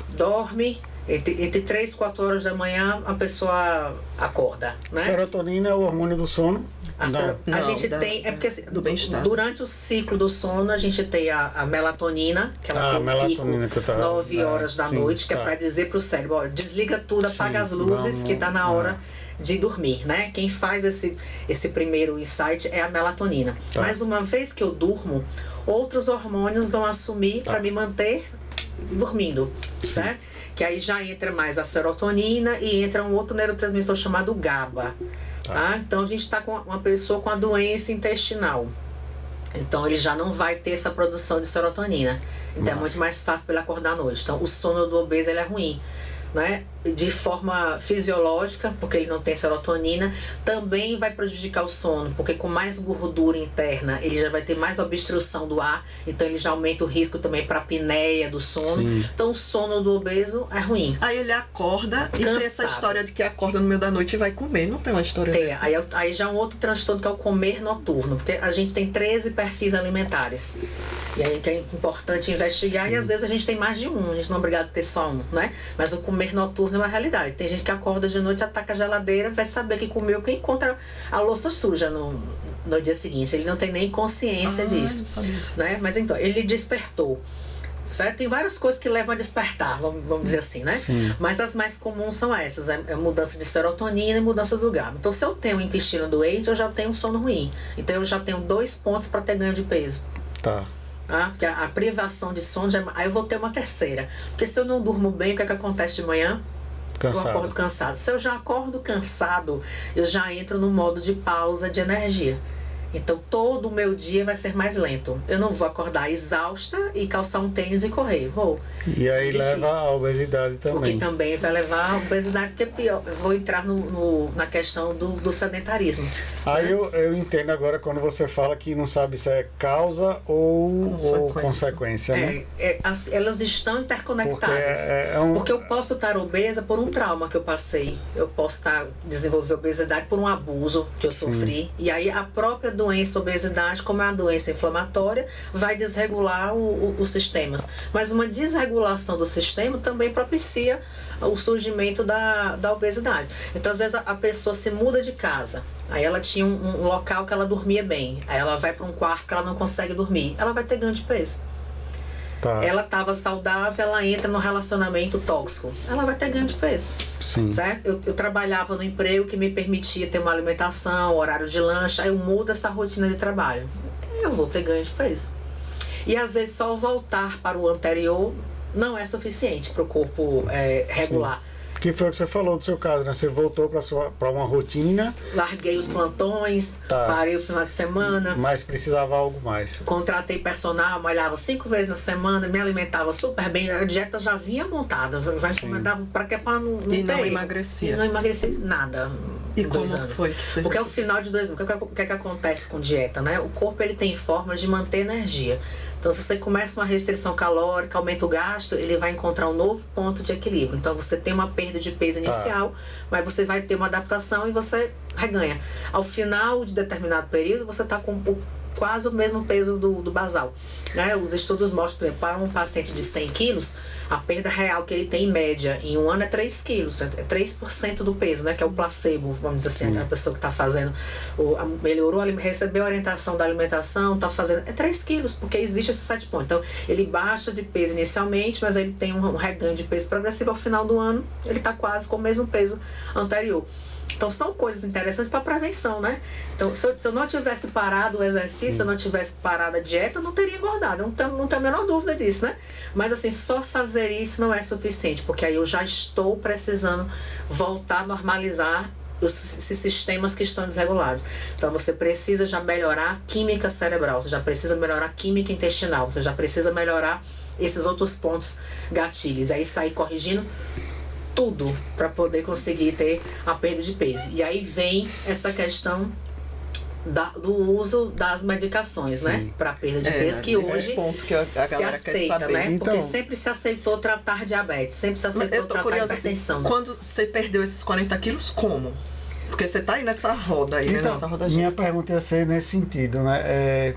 Dorme. Entre 3 e 4 horas da manhã a pessoa acorda, né? Serotonina é o hormônio do sono? A gente tem, porque assim, do bem-estar. Durante o ciclo do sono a gente tem a melatonina, que ela tem um pico 9 horas da noite, que é para dizer para o cérebro, ó, desliga tudo, apaga as luzes, que está na hora de dormir, né? Quem faz esse primeiro insight é a melatonina. Mas uma vez que eu durmo, outros hormônios vão assumir para me manter dormindo, certo? Que aí já entra mais a serotonina e entra um outro neurotransmissor chamado GABA. Tá? Então a gente está com uma pessoa com a doença intestinal. Então ele já não vai ter essa produção de serotonina. Então é muito mais fácil para ele acordar à noite. Então o sono do obeso ele é ruim. Né? De forma fisiológica, porque ele não tem serotonina, também vai prejudicar o sono, porque com mais gordura interna ele já vai ter mais obstrução do ar, então ele já aumenta o risco também para a apneia do sono. Então o sono do obeso é ruim. Aí ele acorda e tem essa história de que acorda no meio da noite e vai comer, não tem uma história dessa? Aí já é um outro transtorno que é o comer noturno, porque a gente tem 13 perfis alimentares. E aí que é importante investigar. E às vezes a gente tem mais de um, a gente não é obrigado a ter só um, né? Mas o comer noturno é uma realidade. Tem gente que acorda de noite, ataca a geladeira, vai saber que comeu, que encontra a louça suja no dia seguinte. Ele não tem nem consciência disso. Não sabia disso. Né? Mas então, ele despertou. Certo? Tem várias coisas que levam a despertar, vamos dizer assim, né? Sim. Mas as mais comuns são essas, é mudança de serotonina e mudança do GABA. Então, se eu tenho o intestino doente, eu já tenho um sono ruim. Então, eu já tenho 2 pontos para ter ganho de peso. Tá. Porque a privação de sono, aí eu vou ter uma terceira. Porque se eu não durmo bem, o que é que acontece de manhã? Cansado. Eu acordo cansado. Se eu já acordo cansado, eu já entro no modo de pausa de energia. Então, todo o meu dia vai ser mais lento. Eu não vou acordar exausta e calçar um tênis e correr. Vou. E aí leva à obesidade também. Porque também vai levar à obesidade, porque é pior. Eu vou entrar na questão do sedentarismo. Aí eu entendo agora quando você fala que não sabe se é causa ou consequência, né? Elas estão interconectadas. Porque eu posso estar obesa por um trauma que eu passei. Eu posso desenvolver obesidade por um abuso que eu sofri. E aí a própria doença, obesidade, como é uma doença inflamatória, vai desregular os sistemas. Mas uma desregulação do sistema também propicia o surgimento da obesidade. Então, às vezes, a pessoa se muda de casa. Aí ela tinha um local que ela dormia bem. Aí ela vai para um quarto que ela não consegue dormir. Ela vai ter ganho de peso. Tá. Ela estava saudável, ela entra num relacionamento tóxico. Ela vai ter ganho de peso. Sim. Certo? Eu trabalhava no emprego que me permitia ter uma alimentação, horário de lanche. Aí eu mudo essa rotina de trabalho. Eu vou ter ganho de peso. E às vezes só voltar para o anterior não é suficiente para o corpo regular. Sim. Que foi o que você falou do seu caso, né? Você voltou para uma rotina. Larguei os plantões, parei o final de semana. Mas precisava algo mais. Contratei personal, malhava 5 vezes na semana, me alimentava super bem. A dieta já vinha montada, já encomendava para que para não ter. Não emagrecia. Não emagreci nada. E como foi que você... Porque é o final de 2 anos. O que acontece com dieta, né? O corpo ele tem formas de manter energia. Então, se você começa uma restrição calórica, aumenta o gasto, ele vai encontrar um novo ponto de equilíbrio. Então, você tem uma perda de peso inicial, mas você vai ter uma adaptação e você reganha. Ao final de determinado período, você está com quase o mesmo peso do basal. Né? Os estudos mostram, por exemplo, para um paciente de 100 quilos, a perda real que ele tem em média em um ano é 3 quilos, é 3% do peso, né? Que é o placebo, vamos dizer assim, aquela pessoa que está fazendo, melhorou, recebeu a orientação da alimentação, está fazendo, é 3 quilos, porque existe esse set point. Então, ele baixa de peso inicialmente, mas ele tem um reganho de peso progressivo, ao final do ano, ele está quase com o mesmo peso anterior. Então, são coisas interessantes para prevenção, né? Então, se eu não tivesse parado o exercício, se eu não tivesse parado a dieta, eu não teria engordado. Eu não tenho a menor dúvida disso, né? Mas, assim, só fazer isso não é suficiente, porque aí eu já estou precisando voltar a normalizar esses sistemas que estão desregulados. Então, você precisa já melhorar a química cerebral, você já precisa melhorar a química intestinal, você já precisa melhorar esses outros pontos gatilhos. Aí, sair corrigindo tudo para poder conseguir ter a perda de peso. E aí vem essa questão do uso das medicações, né? Para perda de peso, que hoje ponto que a se aceita, né? Então, porque sempre se aceitou tratar diabetes, sempre se aceitou tratar hipertensão. Quando você perdeu esses 40 quilos, como? Porque você tá aí nessa roda aí, então, nessa roda. Minha pergunta ia ser nesse sentido, né?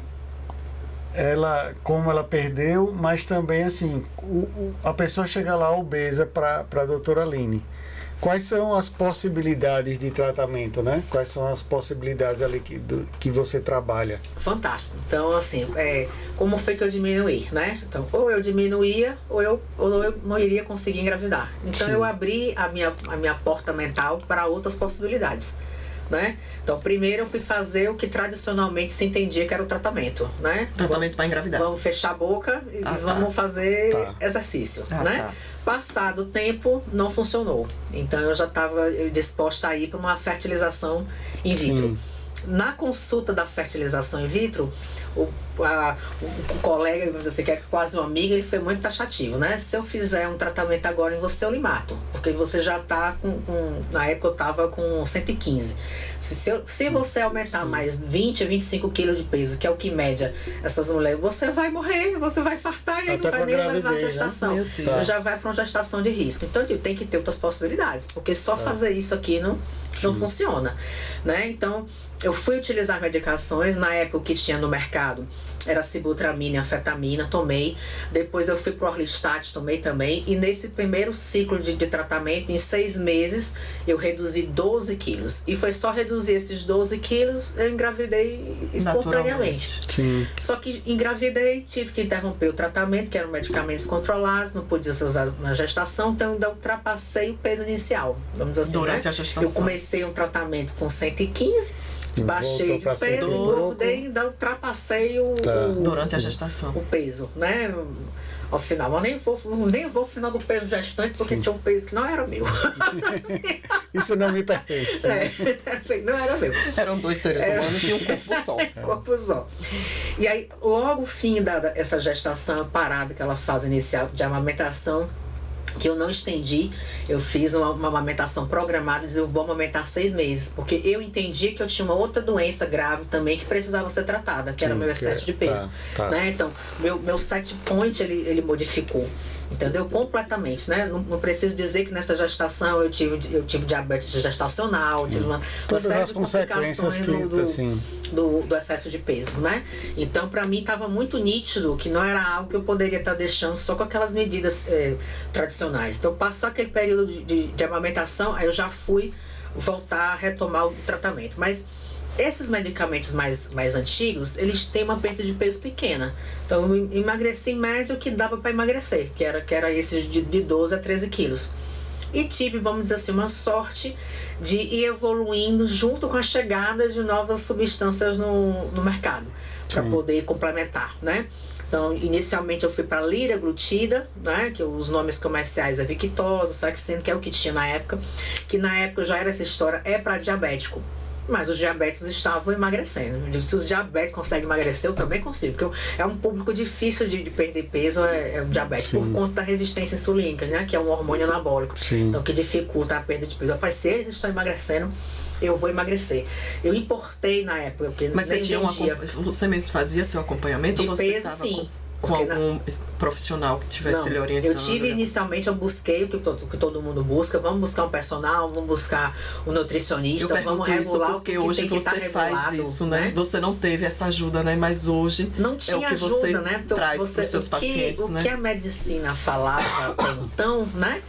Como ela perdeu, mas também assim, a pessoa chega lá obesa para a doutora Aline. Quais são as possibilidades de tratamento, né? Quais são as possibilidades ali que você trabalha? Fantástico. Então, assim, como foi que eu diminuí, né? Então, ou eu diminuía, ou eu não iria conseguir engravidar. Então, eu abri a minha porta mental para outras possibilidades, né? Então, primeiro eu fui fazer o que tradicionalmente se entendia que era o tratamento, né? Tratamento para engravidar. Vamos fechar a boca e vamos fazer exercício, né? Tá. Passado o tempo, não funcionou. Então, eu já estava disposta a ir para uma fertilização in vitro. Sim. Na consulta da fertilização in vitro, o colega, você que é quase um amigo, ele foi muito taxativo, né? Se eu fizer um tratamento agora em você, eu lhe mato. Porque você já está na época eu estava com 115. Se você aumentar mais 20 a 25 quilos de peso, que é o que média essas mulheres, você vai morrer, você vai fartar e aí não vai nem levar a gestação. Né? Você já vai para uma gestação de risco. Então, tem que ter outras possibilidades, porque só fazer isso aqui não funciona, né? Então, eu fui utilizar medicações, na época o que tinha no mercado era sibutramina e anfetamina, tomei. Depois eu fui pro Orlistat, tomei também. E nesse primeiro ciclo de tratamento, em 6 meses, eu reduzi 12 quilos. E foi só reduzir esses 12 quilos, eu engravidei espontaneamente. Sim. Só que engravidei, tive que interromper o tratamento, que eram medicamentos controlados, não podia ser usado na gestação, então eu ainda ultrapassei o peso inicial, vamos dizer assim, durante a gestação. Eu comecei um tratamento com 115, baixei de peso, engordei, ainda ultrapassei durante a gestação. O peso, né? Ao final, mas nem vou ao final do peso gestante, porque tinha um peso que não era meu. Isso não me pertence. Não era meu. Eram 2 seres humanos e um corpo só. Corpo só. E aí, logo o fim dessa gestação parada, que ela faz inicial de amamentação, que eu não estendi, eu fiz uma amamentação programada, e disse, eu vou amamentar 6 meses, porque eu entendi que eu tinha uma outra doença grave também que precisava ser tratada, que era o meu excesso de peso. Né? Então, meu set point, ele modificou. Entendeu? Completamente, né? Não preciso dizer que nessa gestação eu tive diabetes gestacional, tive uma série de complicações do excesso de peso, né? Então, para mim, estava muito nítido que não era algo que eu poderia estar deixando só com aquelas medidas tradicionais. Então, passou aquele período de amamentação, aí eu já fui voltar a retomar o tratamento. Mas esses medicamentos mais antigos, eles têm uma perda de peso pequena. Então, eu emagreci em média o que dava para emagrecer, que era esses de 12 a 13 quilos. E tive, vamos dizer assim, uma sorte de ir evoluindo junto com a chegada de novas substâncias no mercado, para poder complementar, né? Então, inicialmente eu fui para liraglutida, né, que os nomes comerciais é Victoza, Saxenda, que é o que tinha na época, que na época já era essa história, é para diabético. Mas os diabéticos estavam emagrecendo. Eu digo, se os diabéticos conseguem emagrecer, eu também consigo. Porque é um público difícil de perder peso, é o diabético, por conta da resistência insulínica, né? Que é um hormônio anabólico. Sim. Então, que dificulta a perda de peso. Rapaz, se eles estão emagrecendo, eu vou emagrecer. Eu importei na época, porque mas nem você mesmo fazia seu acompanhamento? De ou você peso, sim. Com algum profissional que tivesse lhe orientando? Eu tive inicialmente, eu busquei o que todo mundo busca. Vamos buscar um personal, vamos buscar um nutricionista, vamos regular porque o que hoje tem que você faz isso, né? Você não teve essa ajuda, né? Mas hoje não tinha é o que ajuda, você né? traz para os seus pacientes, né? O que a medicina falava até então, né?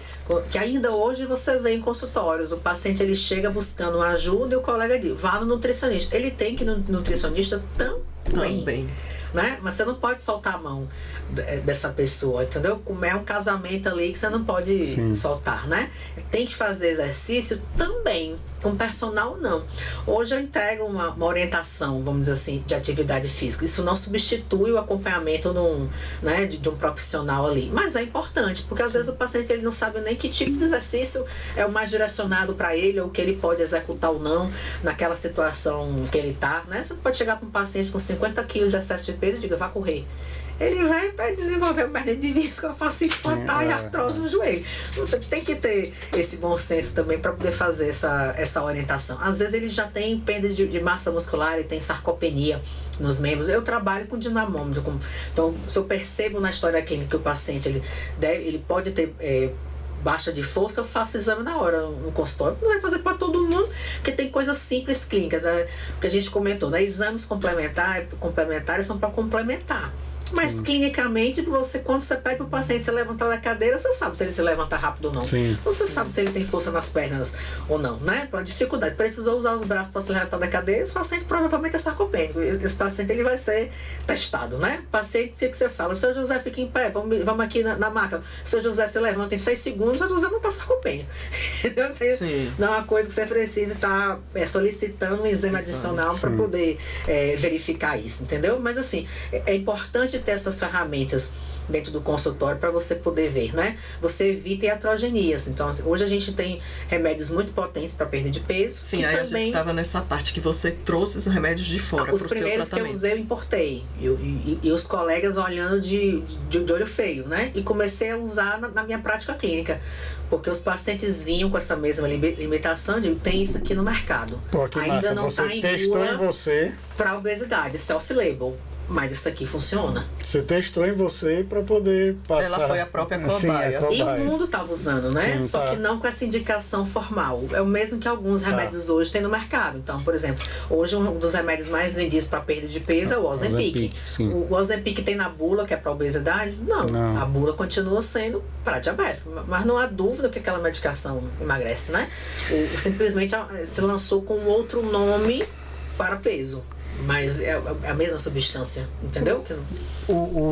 Que ainda hoje você vê em consultórios, o paciente ele chega buscando ajuda e o colega diz, vá no nutricionista. Ele tem que ir no nutricionista também. Né? Mas você não pode soltar a mão dessa pessoa, entendeu? Como é um casamento ali que você não pode soltar, né? Tem que fazer exercício também, com personal não. Hoje eu entrego uma orientação, vamos dizer assim, de atividade física. Isso não substitui o acompanhamento de um profissional ali, mas é importante, porque às vezes o paciente ele não sabe nem que tipo de exercício é o mais direcionado para ele, ou que ele pode executar ou não naquela situação que ele está, né? Você pode chegar para um paciente com 50 quilos de excesso de peso e diga, vá correr. Ele vai desenvolver uma hernia de disco, uma fascite plantar e artrose no joelho. Tem que ter esse bom senso também para poder fazer essa orientação. Às vezes ele já tem perda de massa muscular, ele tem sarcopenia nos membros. Eu trabalho com dinamômetro. Então, se eu percebo na história clínica que o paciente ele pode ter baixa de força, eu faço exame na hora no consultório. Não vai fazer para todo mundo, porque tem coisas simples clínicas, que a gente comentou, né? Exames complementares são para complementar. Mas clinicamente, quando você pede para o paciente se levantar da cadeira, você sabe se ele se levanta rápido ou não. Você sabe se ele tem força nas pernas ou não, né? Pela dificuldade. Precisou usar os braços para se levantar da cadeira, esse paciente provavelmente é sarcopênico. Esse paciente ele vai ser testado, né? Paciente que você fala, o seu José fica em pé, vamos aqui na maca. O seu José se levanta em 6 segundos, o seu José não está sarcopênico. Não é uma coisa que você precisa estar solicitando um exame adicional para poder verificar isso, entendeu? Mas assim, é importante ter essas ferramentas dentro do consultório para você poder ver, né? Você evita iatrogenias. Então, assim, hoje a gente tem remédios muito potentes para perda de peso. Sim, aí também, a gente estava nessa parte que você trouxe os remédios de fora para o seu tratamento. Os primeiros que eu usei, eu importei. E os colegas olhando de olho feio, né? E comecei a usar na minha prática clínica. Porque os pacientes vinham com essa mesma limitação de tem isso aqui no mercado. Pô, que ainda massa. não está em testou em você para obesidade, self-label. mas isso aqui funciona. Você testou em você para poder passar. Ela foi a própria cobaia. Sim, a cobaia. E o mundo estava usando, né? Sim, Só tá. que não com essa indicação formal. É o mesmo que alguns remédios hoje têm no mercado. Então, por exemplo, hoje um dos remédios mais vendidos para perda de peso é o Ozempic. Sim. O Ozempic tem na bula, que é para obesidade? Não. A bula continua sendo para diabetes. Mas não há dúvida que aquela medicação emagrece, né? Simplesmente se lançou com outro nome para peso. Mas é a mesma substância, entendeu?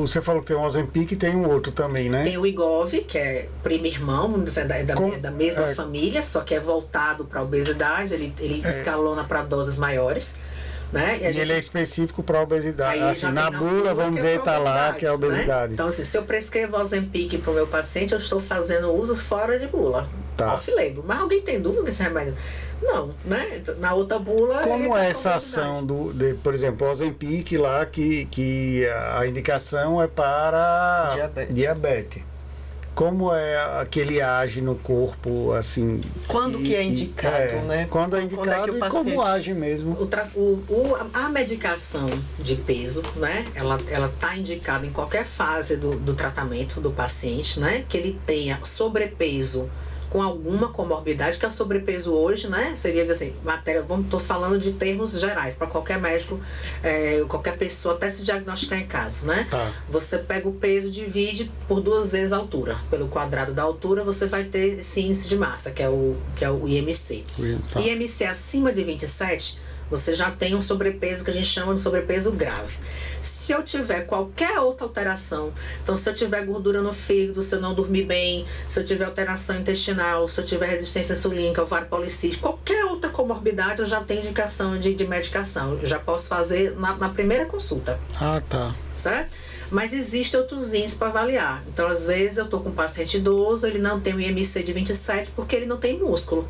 Você falou que tem um Ozempic e tem um outro também, né? Tem o Wegovy, que é primo irmão, vamos dizer, é da mesma família, só que é voltado para a obesidade, ele escalona para doses maiores. Né? E ele é específico para obesidade. Aí Assim, na bula, vamos dizer, tá lá que é a obesidade. Né? Então, assim, se eu prescrevo Ozempic para o meu paciente, eu estou fazendo uso fora de bula. Tá. Off-label. Mas alguém tem dúvida desse remédio? Não, né? Na outra bula... Como é essa ação por exemplo, o Ozempic lá, que a indicação é para diabetes. Como é que ele age no corpo, assim... Quando que é indicado, né? Quando é indicado e como age mesmo. A medicação de peso, né? Ela tá indicada em qualquer fase do tratamento do paciente, né? Que ele tenha sobrepeso com alguma comorbidade, que é o sobrepeso hoje, né? Seria assim, tô falando de termos gerais, para qualquer médico, qualquer pessoa até se diagnosticar em casa, né? Tá. Você pega o peso, divide por 2 vezes a altura. Pelo quadrado da altura, você vai ter esse índice de massa, que é o IMC. Tá. IMC acima de 27, você já tem um sobrepeso que a gente chama de sobrepeso grave. Se eu tiver qualquer outra alteração, então se eu tiver gordura no fígado, se eu não dormir bem, se eu tiver alteração intestinal, se eu tiver resistência insulínica, ovário policístico, qualquer outra comorbidade, eu já tenho indicação de medicação. Eu já posso fazer na primeira consulta. Ah, tá. Certo? Mas existem outros índices para avaliar. Então, às vezes, eu estou com um paciente idoso, ele não tem o IMC de 27 porque ele não tem músculo.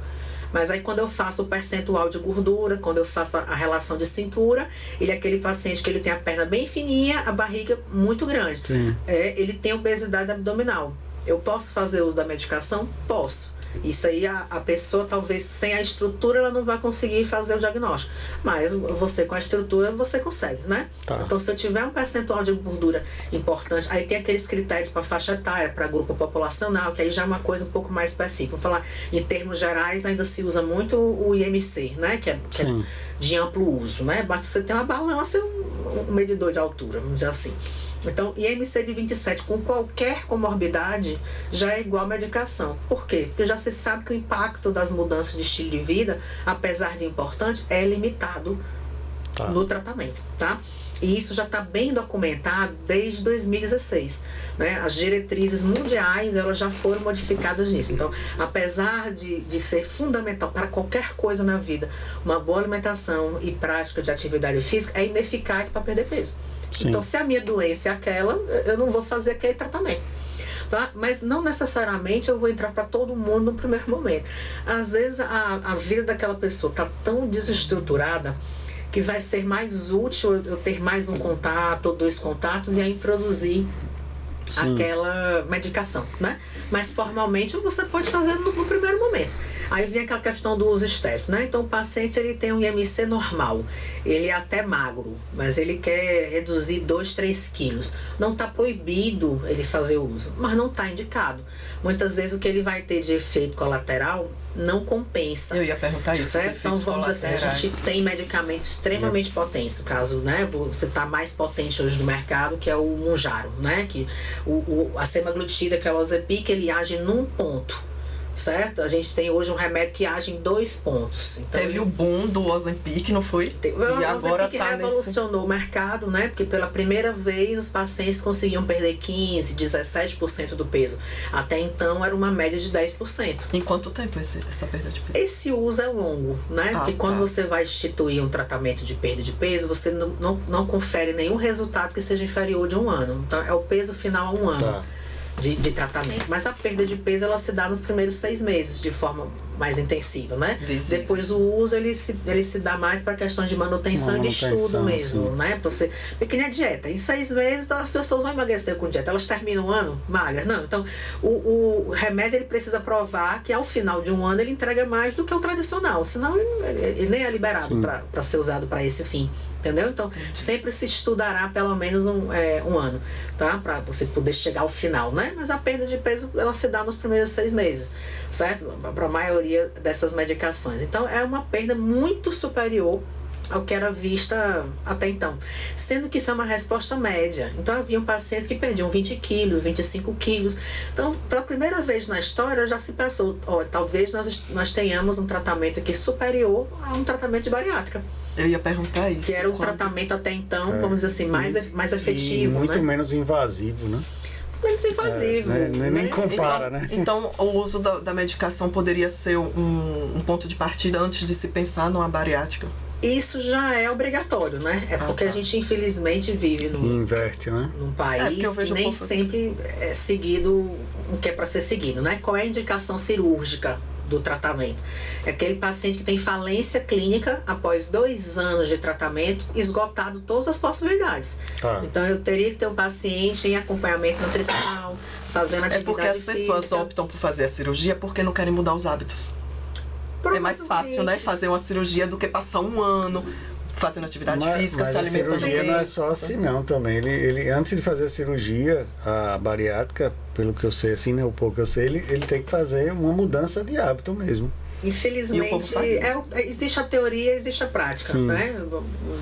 Mas aí quando eu faço o percentual de gordura, quando eu faço a relação de cintura, ele é aquele paciente que ele tem a perna bem fininha, a barriga muito grande. Ele tem obesidade abdominal. Eu posso fazer uso da medicação? Posso. Isso aí a pessoa talvez sem a estrutura ela não vai conseguir fazer o diagnóstico. Mas você com a estrutura você consegue, né? Tá. Então se eu tiver um percentual de gordura importante, aí tem aqueles critérios para faixa etária, para grupo populacional, que aí já é uma coisa um pouco mais específica. Vamos falar em termos gerais, ainda se usa muito o IMC, né? Que é de amplo uso, né? Basta você ter uma balança e um medidor de altura, vamos dizer assim. Então, IMC de 27 com qualquer comorbidade já é igual a medicação. Por quê? Porque já se sabe que o impacto das mudanças de estilo de vida, apesar de importante, é limitado no tratamento, tá? E isso já está bem documentado desde 2016. Né? As diretrizes mundiais elas já foram modificadas nisso. Então, apesar de ser fundamental para qualquer coisa na vida, uma boa alimentação e prática de atividade física é ineficaz para perder peso. Sim. Então, se a minha doença é aquela, eu não vou fazer aquele tratamento. Tá? Mas não necessariamente eu vou entrar para todo mundo no primeiro momento. Às vezes a vida daquela pessoa está tão desestruturada que vai ser mais útil eu ter mais um contato ou 2 contatos e a introduzir aquela medicação, né? Mas formalmente você pode fazer no primeiro momento. Aí vem aquela questão do uso estético, né? Então o paciente ele tem um IMC normal, ele é até magro, mas ele quer reduzir 2, 3 quilos. Não está proibido ele fazer uso, mas não está indicado. Muitas vezes o que ele vai ter de efeito colateral não compensa. Eu ia perguntar isso, certo? Então vamos dizer assim, a gente tem medicamentos extremamente potentes, no caso, né? Você está mais potente hoje no mercado, que é o Mounjaro, né? Que a semaglutida, que é o Ozempic, ele age num ponto. Certo? A gente tem hoje um remédio que age em 2 pontos. Então, teve o boom do Ozempic, não foi? E agora Ozempic revolucionou o mercado, né? Porque pela primeira vez os pacientes conseguiam perder 15%, 17% do peso. Até então era uma média de 10%. Em quanto tempo essa perda de peso? Esse uso é longo, né? Porque quando você vai instituir um tratamento de perda de peso, você não confere nenhum resultado que seja inferior de 1 ano. Então é o peso final a 1 ano. De tratamento, mas a perda de peso ela se dá nos primeiros 6 meses de forma mais intensiva, né? Visível. Depois o uso, ele se dá mais para questões de manutenção e de estudo mesmo, sim. né? Porque nem a dieta. Em 6 meses, as pessoas vão emagrecer com dieta. Elas terminam um ano magras. Não, então, o remédio, ele precisa provar que ao final de um ano ele entrega mais do que o tradicional. Senão, ele nem é liberado para ser usado para esse fim. Entendeu? Então, sempre se estudará pelo menos um ano, tá? Para você poder chegar ao final, né? Mas a perda de peso, ela se dá nos primeiros 6 meses, certo? Para a maioria dessas medicações. Então, é uma perda muito superior ao que era vista até então. Sendo que isso é uma resposta média. Então, haviam pacientes que perdiam 20 quilos, 25 quilos. Então, pela primeira vez na história, já se pensou, talvez nós tenhamos um tratamento aqui superior a um tratamento de bariátrica. Eu ia perguntar isso. Que era o tratamento até então, vamos dizer assim, mais efetivo, e muito né? menos invasivo, né? Menos invasivo. Nem compara, então, né? Então, o uso da medicação poderia ser um ponto de partida antes de se pensar numa bariátrica? Isso já é obrigatório, né? É porque a gente, infelizmente, vive Inverte, né? num país que nem sempre é seguido o que é para ser seguido, né? Qual é a indicação cirúrgica do tratamento? É aquele paciente que tem falência clínica após 2 anos de tratamento, esgotado todas as possibilidades. Tá. Então, eu teria que ter um paciente em acompanhamento nutricional, fazendo atividade física. É porque as pessoas física. optam por fazer a cirurgia porque não querem mudar os hábitos. É mais fácil, né? Fazer uma cirurgia do que passar um ano fazendo atividade física, se alimentando bem. Mas a cirurgia não é só assim não também. Ele antes de fazer a cirurgia, a bariátrica, pelo que eu sei assim, né, o pouco que eu sei, ele tem que fazer uma mudança de hábito mesmo. Infelizmente, existe a teoria, existe a prática, Sim. né?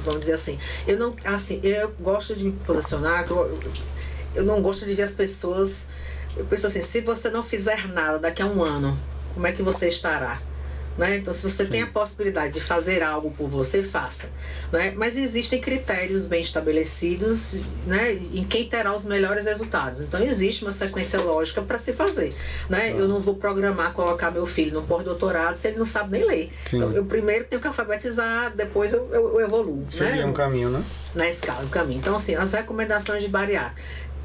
Vamos dizer assim. Eu gosto de me posicionar, eu não gosto de ver as pessoas. Eu penso assim, se você não fizer nada daqui a um ano, como é que você estará? Né? Então, se você tem a possibilidade de fazer algo por você, faça. Né? Mas existem critérios bem estabelecidos, né, em quem terá os melhores resultados. Então, existe uma sequência lógica para se fazer. Né? Eu não vou programar colocar meu filho no pós-doutorado se ele não sabe nem ler. Sim. Então, eu primeiro tenho que alfabetizar, depois eu evoluo. Seria né? um caminho, né? Na escala, um caminho. Então, assim, as recomendações de bariátrica.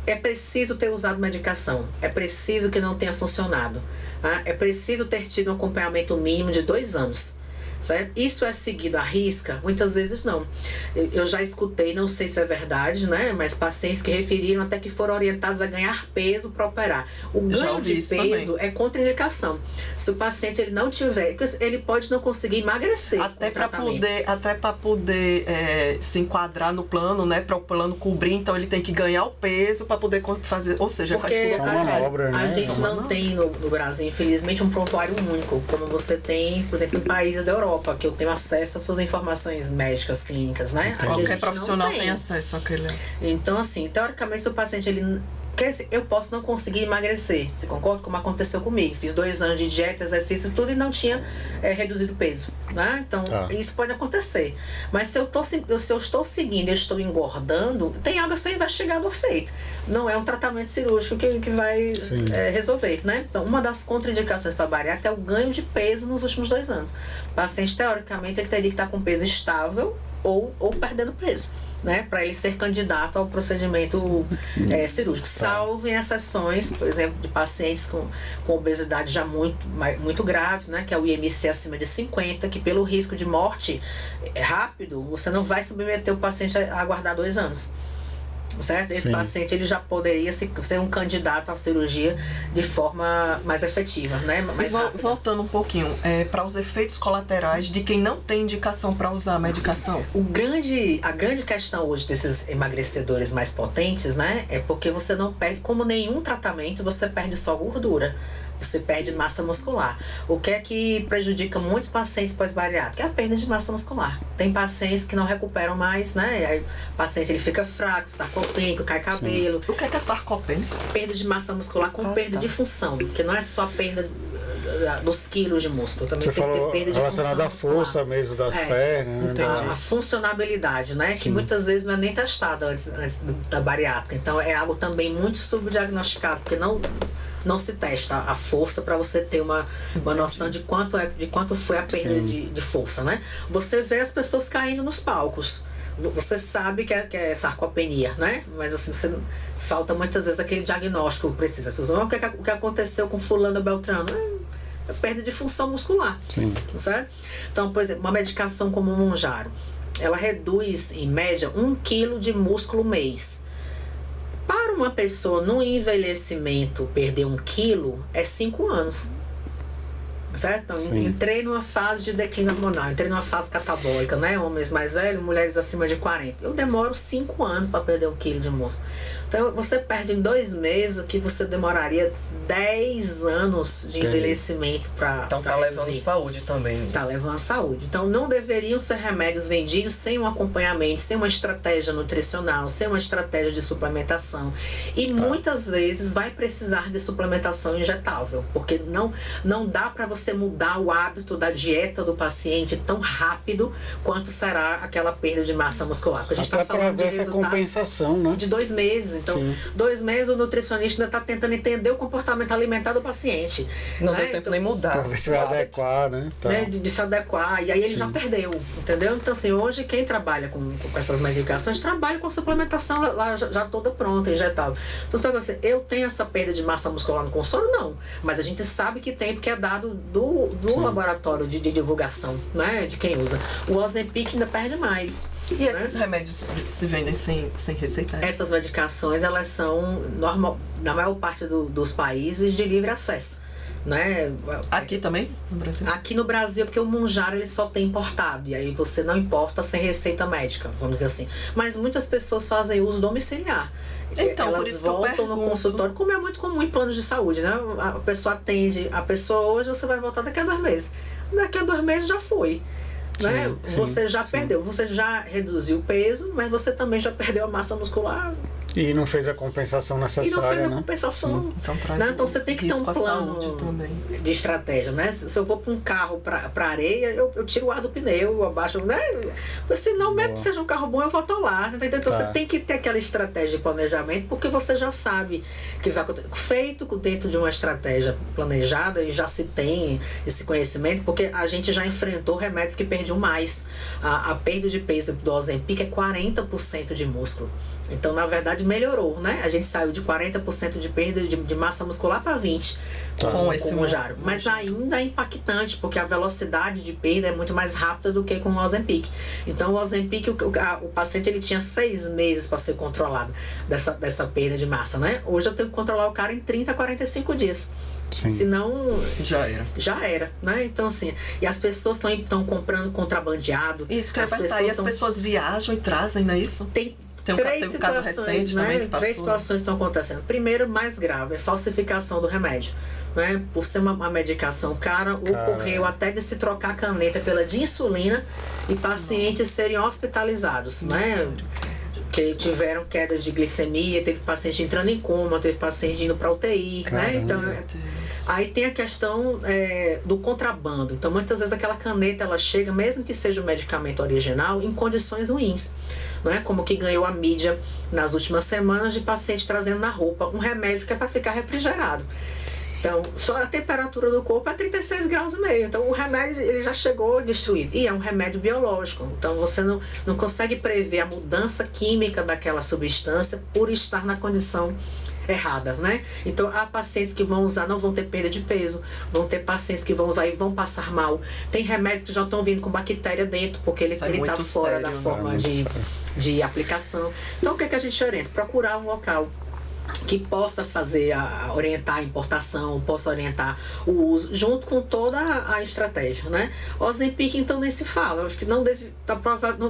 É preciso ter usado medicação. É preciso que não tenha funcionado. Tá? É preciso ter tido um acompanhamento mínimo de 2 anos. Certo? Isso é seguido à risca? Muitas vezes não. Eu já escutei, não sei se é verdade, né? Mas pacientes que referiram até que foram orientados a ganhar peso para operar. O ganho de peso é contraindicação. Se o paciente ele não tiver, ele pode não conseguir emagrecer. Até para poder se enquadrar no plano, né? Para o plano cobrir, então ele tem que ganhar o peso para poder fazer. Ou seja, porque faz tudo a gente não tem no Brasil, infelizmente, um prontuário único, como você tem, por exemplo, em países da Europa, que eu tenho acesso às suas informações médicas, clínicas, né? Qualquer profissional tem acesso àquele. Então, assim, teoricamente, se o paciente eu posso não conseguir emagrecer. Você concorda? Como aconteceu comigo. Fiz 2 anos de dieta, exercício, tudo e não tinha reduzido o peso. Né? Então, isso pode acontecer. Mas se eu estou seguindo, eu estou engordando, tem algo a ser investigado ou feito. Não é um tratamento cirúrgico que vai resolver. Né? Então, uma das contraindicações para bariátrica é o ganho de peso nos últimos 2 anos. O paciente, teoricamente, ele teria que estar com peso estável ou perdendo peso. Né, para ele ser candidato ao procedimento cirúrgico, salvo em exceções, por exemplo, de pacientes com obesidade já muito grave, né, que é o IMC acima de 50, que pelo risco de morte rápido, você não vai submeter o paciente a aguardar 2 anos. Certo? Esse paciente ele já poderia ser um candidato à cirurgia de forma mais efetiva, né? Mais rápida. Voltando um pouquinho, para os efeitos colaterais de quem não tem indicação para usar a medicação. A grande questão hoje desses emagrecedores mais potentes, né? É porque você não perde, como nenhum tratamento, você perde só gordura. Você perde massa muscular. O que é que prejudica muitos pacientes pós-bariátrica? É a perda de massa muscular. Tem pacientes que não recuperam mais, né? Aí o paciente ele fica fraco, sarcopênico, cai cabelo. O que é sarcopênico? Perda de massa muscular com perda de função, porque não é só perda dos quilos de músculo, também você tem que ter perda de função relacionado à força mesmo das pernas. A funcionabilidade, né? Que muitas vezes não é nem testada antes da bariátrica. Então é algo também muito subdiagnosticado, porque não se testa a força para você ter uma noção de quanto foi a perda de força, né? Você vê as pessoas caindo nos palcos. Você sabe que é sarcopenia, né? Mas assim, falta muitas vezes aquele diagnóstico preciso. O que aconteceu com fulano Beltrano? perda de função muscular. Sim. Certo? Então, por exemplo, uma medicação como o Mounjaro, ela reduz, em média, 1 kg de músculo mês. Para uma pessoa no envelhecimento perder 1 kg, é 5 anos. Certo? Então, entrei numa fase de declínio hormonal, entrei numa fase catabólica, né? Homens mais velhos, mulheres acima de 40. Eu demoro 5 anos para perder 1 kg de músculo. Então, você perde em 2 meses o que você demoraria 10 anos de envelhecimento para Então tá levando saúde também. Tá levando saúde. Então, não deveriam ser remédios vendidos sem um acompanhamento, sem uma estratégia nutricional, sem uma estratégia de suplementação. E muitas vezes vai precisar de suplementação injetável, porque não dá para você mudar o hábito da dieta do paciente tão rápido quanto será aquela perda de massa muscular. Porque a gente está falando de essa compensação, né? De 2 meses. Então, 2 meses o nutricionista ainda está tentando entender o comportamento alimentar do paciente. Não né? deu tempo nem mudar. Para ver se vai adequar, né? Tá. De se adequar. E aí ele já perdeu, entendeu? Então, assim, hoje quem trabalha com essas medicações trabalha com a suplementação lá já toda pronta, injetável. Então, você pega assim, eu tenho essa perda de massa muscular no consultório? Não. Mas a gente sabe que tem, porque é dado do laboratório de divulgação, né? De quem usa. O Ozempic ainda perde mais. E esses remédios se vendem sem receita? Essas medicações, elas são, na maior parte dos países, de livre acesso. Né? Aqui também? No Brasil? Aqui no Brasil, porque o Mounjaro ele só tem importado. E aí você não importa sem receita médica, vamos dizer assim. Mas muitas pessoas fazem uso domiciliar. Então, elas por isso voltam que eu no consultório, como é muito comum em planos de saúde, né? A pessoa atende a pessoa hoje, você vai voltar daqui a 2 meses. Daqui a 2 meses já foi. Né? Você já perdeu, você já reduziu o peso, mas você também já perdeu a massa muscular. E não fez a compensação necessária, E não fez a né? compensação. Então você tem que ter um plano de estratégia, né? Se eu vou para um carro para areia, eu tiro o ar do pneu, eu abaixo, né? Porque senão, mesmo que seja um carro bom, eu vou atolar. Então você tem que ter aquela estratégia de planejamento, porque você já sabe que vai acontecer. Feito dentro de uma estratégia planejada, e já se tem esse conhecimento, porque a gente já enfrentou remédios que perdiam mais. A perda de peso do Ozempic é 40% de músculo. Então, na verdade, melhorou, né? A gente saiu de 40% de perda de massa muscular para 20% com esse Mounjaro. Mas ainda é impactante, porque a velocidade de perda é muito mais rápida do que com o Ozempic. Então, o Ozempic, o paciente ele tinha 6 meses para ser controlado dessa perda de massa, né? Hoje eu tenho que controlar o cara em 30 a 45 dias. Sim. Senão já era, né? Então assim, e as pessoas estão comprando contrabandeado. Isso que eu ia perguntar, e as pessoas viajam e trazem, não é isso? Tem um caso recente, né? Também que passou. 3 situações estão acontecendo. Primeiro, mais grave, é falsificação do remédio. Né? Por ser uma medicação cara, ocorreu até de se trocar a caneta pela de insulina e pacientes serem hospitalizados, né? Que tiveram queda de glicemia, teve paciente entrando em coma, teve paciente indo para UTI, né? Então, aí tem a questão do contrabando. Então, muitas vezes aquela caneta, ela chega, mesmo que seja o medicamento original, em condições ruins. Não é? Como que ganhou a mídia nas últimas semanas de paciente trazendo na roupa um remédio que é para ficar refrigerado. Então, só a temperatura do corpo é 36 graus e meio. Então, o remédio ele já chegou destruído. E é um remédio biológico. Então, você não consegue prever a mudança química daquela substância por estar na condição errada, né? Então, há pacientes que vão usar, não vão ter perda de peso, vão ter pacientes que vão usar e vão passar mal. Tem remédios que já estão vindo com bactéria dentro, porque ele está fora da forma de aplicação. Então, o que a gente orienta? Procurar um local que possa orientar a importação, possa orientar o uso, junto com toda a estratégia, né? O Ozempic, então, nem se fala. Eu acho que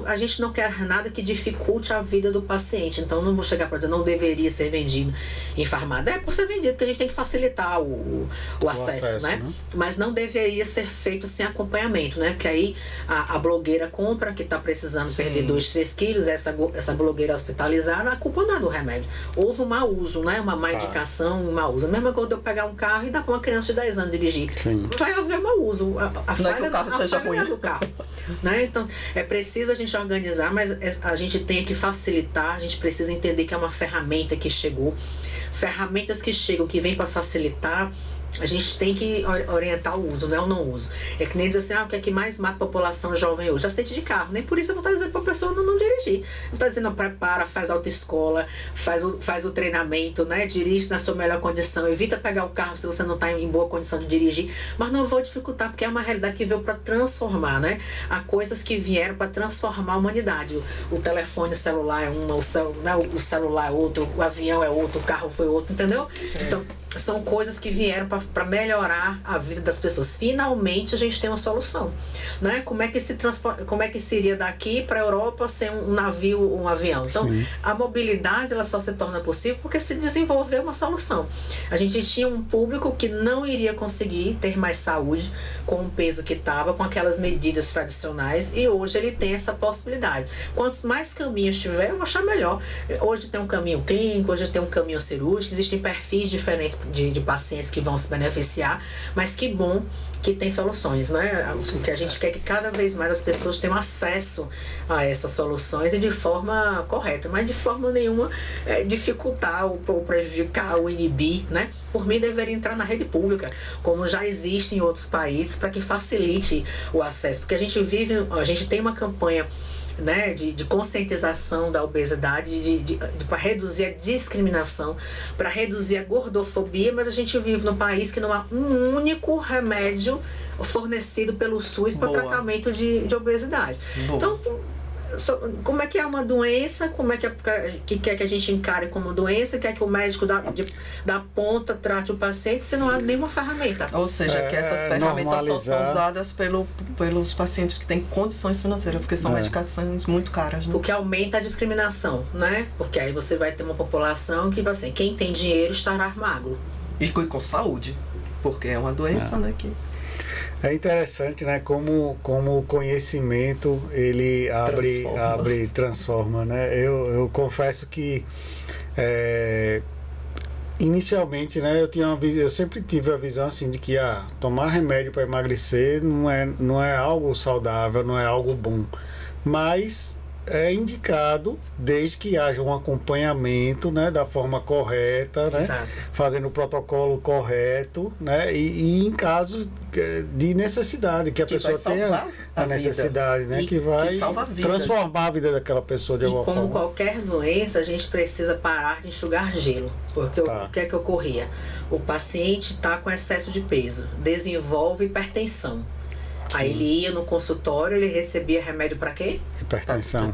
a gente não quer nada que dificulte a vida do paciente. Então, não vou chegar para dizer não deveria ser vendido em farmácia. É por ser vendido, porque a gente tem que facilitar o acesso, né? Mas não deveria ser feito sem acompanhamento, né? Porque aí a blogueira compra, que está precisando perder 2, 3 quilos, essa blogueira hospitalizada, a culpa não é do remédio. Houve um mau uso, né? Uma má indicação, um mau uso. A mesma coisa de eu pegar um carro e dar para uma criança de 10 anos dirigir. Sim. Vai haver mau uso. A falha do carro seja ruim. Do carro. Né? Então, é preciso a gente organizar, mas a gente tem que facilitar, a gente precisa entender que é uma ferramenta que chegou. Ferramentas que chegam, que vêm para facilitar, a gente tem que orientar o uso, não é o não uso. É que nem dizer assim, o que é que mais mata a população jovem hoje? Acidente de carro. Nem por isso eu vou estar dizendo para a pessoa não dirigir. Eu estou dizendo, prepara, faz autoescola, faz o treinamento, né? Dirige na sua melhor condição, evita pegar o carro se você não está em boa condição de dirigir, mas não vou dificultar, porque é uma realidade que veio para transformar, né? Há coisas que vieram para transformar a humanidade. O telefone celular é uma, o celular é outro, o avião é outro, o carro foi outro, entendeu? Sim. Então, são coisas que vieram para melhorar a vida das pessoas. Finalmente a gente tem uma solução, né? Como é que seria daqui para a Europa sem um navio, um avião? Então, a mobilidade ela só se torna possível porque se desenvolveu uma solução. A gente tinha um público que não iria conseguir ter mais saúde com o peso que estava, com aquelas medidas tradicionais, e hoje ele tem essa possibilidade. Quantos mais caminhos tiver, eu vou achar melhor. Hoje tem um caminho clínico, hoje tem um caminho cirúrgico, existem perfis diferentes de pacientes que vão se beneficiar, mas que bom que tem soluções, né? O que a gente quer é que cada vez mais as pessoas tenham acesso a essas soluções e de forma correta, mas de forma nenhuma dificultar ou prejudicar ou inibir, né? Por mim deveria entrar na rede pública, como já existe em outros países, para que facilite o acesso, porque a gente tem uma campanha, né, de conscientização da obesidade, para reduzir a discriminação, para reduzir a gordofobia, mas a gente vive num país que não há um único remédio fornecido pelo SUS para tratamento de obesidade. Boa. Então, como é que é uma doença, como é que quer que a gente encare como doença, quer que o médico da ponta trate o paciente se não há nenhuma ferramenta. Ou seja, que essas ferramentas só são usadas pelos pacientes que têm condições financeiras, porque são medicações muito caras, né? O que aumenta a discriminação, né? Porque aí você vai ter uma população que vai assim, quem tem dinheiro estará magro. E com saúde, porque é uma doença, né? É interessante, né? Como o conhecimento ele transforma, né? Eu confesso que inicialmente, né? Eu sempre tive a visão assim de que tomar remédio para emagrecer não é algo saudável, não é algo bom, mas é indicado desde que haja um acompanhamento, né, da forma correta, né, fazendo o protocolo correto, né, e em casos de necessidade, que a pessoa tenha a necessidade, né, que vai transformar a vida daquela pessoa de alguma forma. E como qualquer doença, a gente precisa parar de enxugar gelo, porque o que é que ocorria? O paciente está com excesso de peso, desenvolve hipertensão. Aí ele ia no consultório, ele recebia remédio para quê? Hipertensão.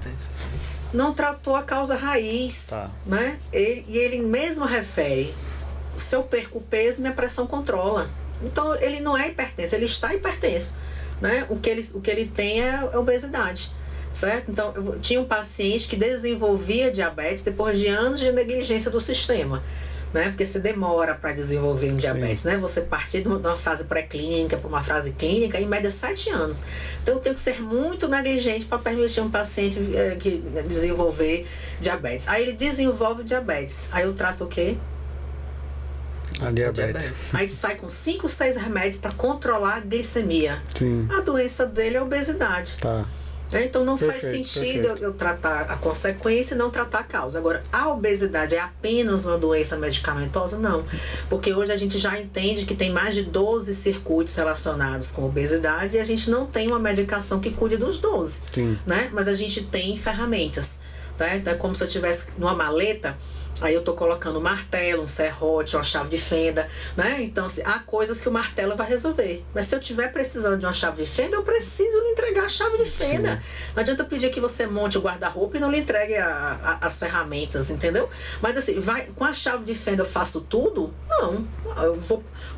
Não tratou a causa raiz, né? Ele mesmo refere, se eu perco o peso, minha pressão controla. Então ele não é hipertenso, ele está hipertenso, né? O que ele tem é obesidade, certo? Então eu tinha um paciente que desenvolvia diabetes depois de anos de negligência do sistema. Né? Porque você demora para desenvolver um diabetes, né? Você partir de uma fase pré-clínica para uma fase clínica, em média 7 anos. Então eu tenho que ser muito negligente para permitir um paciente que desenvolver diabetes. Aí ele desenvolve diabetes. Aí eu trato o quê? A diabetes. Aí sai com 5, 6 remédios para controlar a glicemia. Sim. A doença dele é a obesidade. Então não faz sentido eu tratar a consequência e não tratar a causa. Agora, a obesidade é apenas uma doença medicamentosa? Não. Porque hoje a gente já entende que tem mais de 12 circuitos relacionados com obesidade e a gente não tem uma medicação que cuide dos 12. Né? Mas a gente tem ferramentas. Tá? Então é como se eu tivesse numa maleta. Aí eu estou colocando um martelo, um serrote, uma chave de fenda, né? Então, assim, há coisas que o martelo vai resolver. Mas se eu estiver precisando de uma chave de fenda, eu preciso lhe entregar a chave de fenda. Não adianta pedir que você monte o guarda-roupa e não lhe entregue as ferramentas, entendeu? Mas assim, com a chave de fenda eu faço tudo? Não.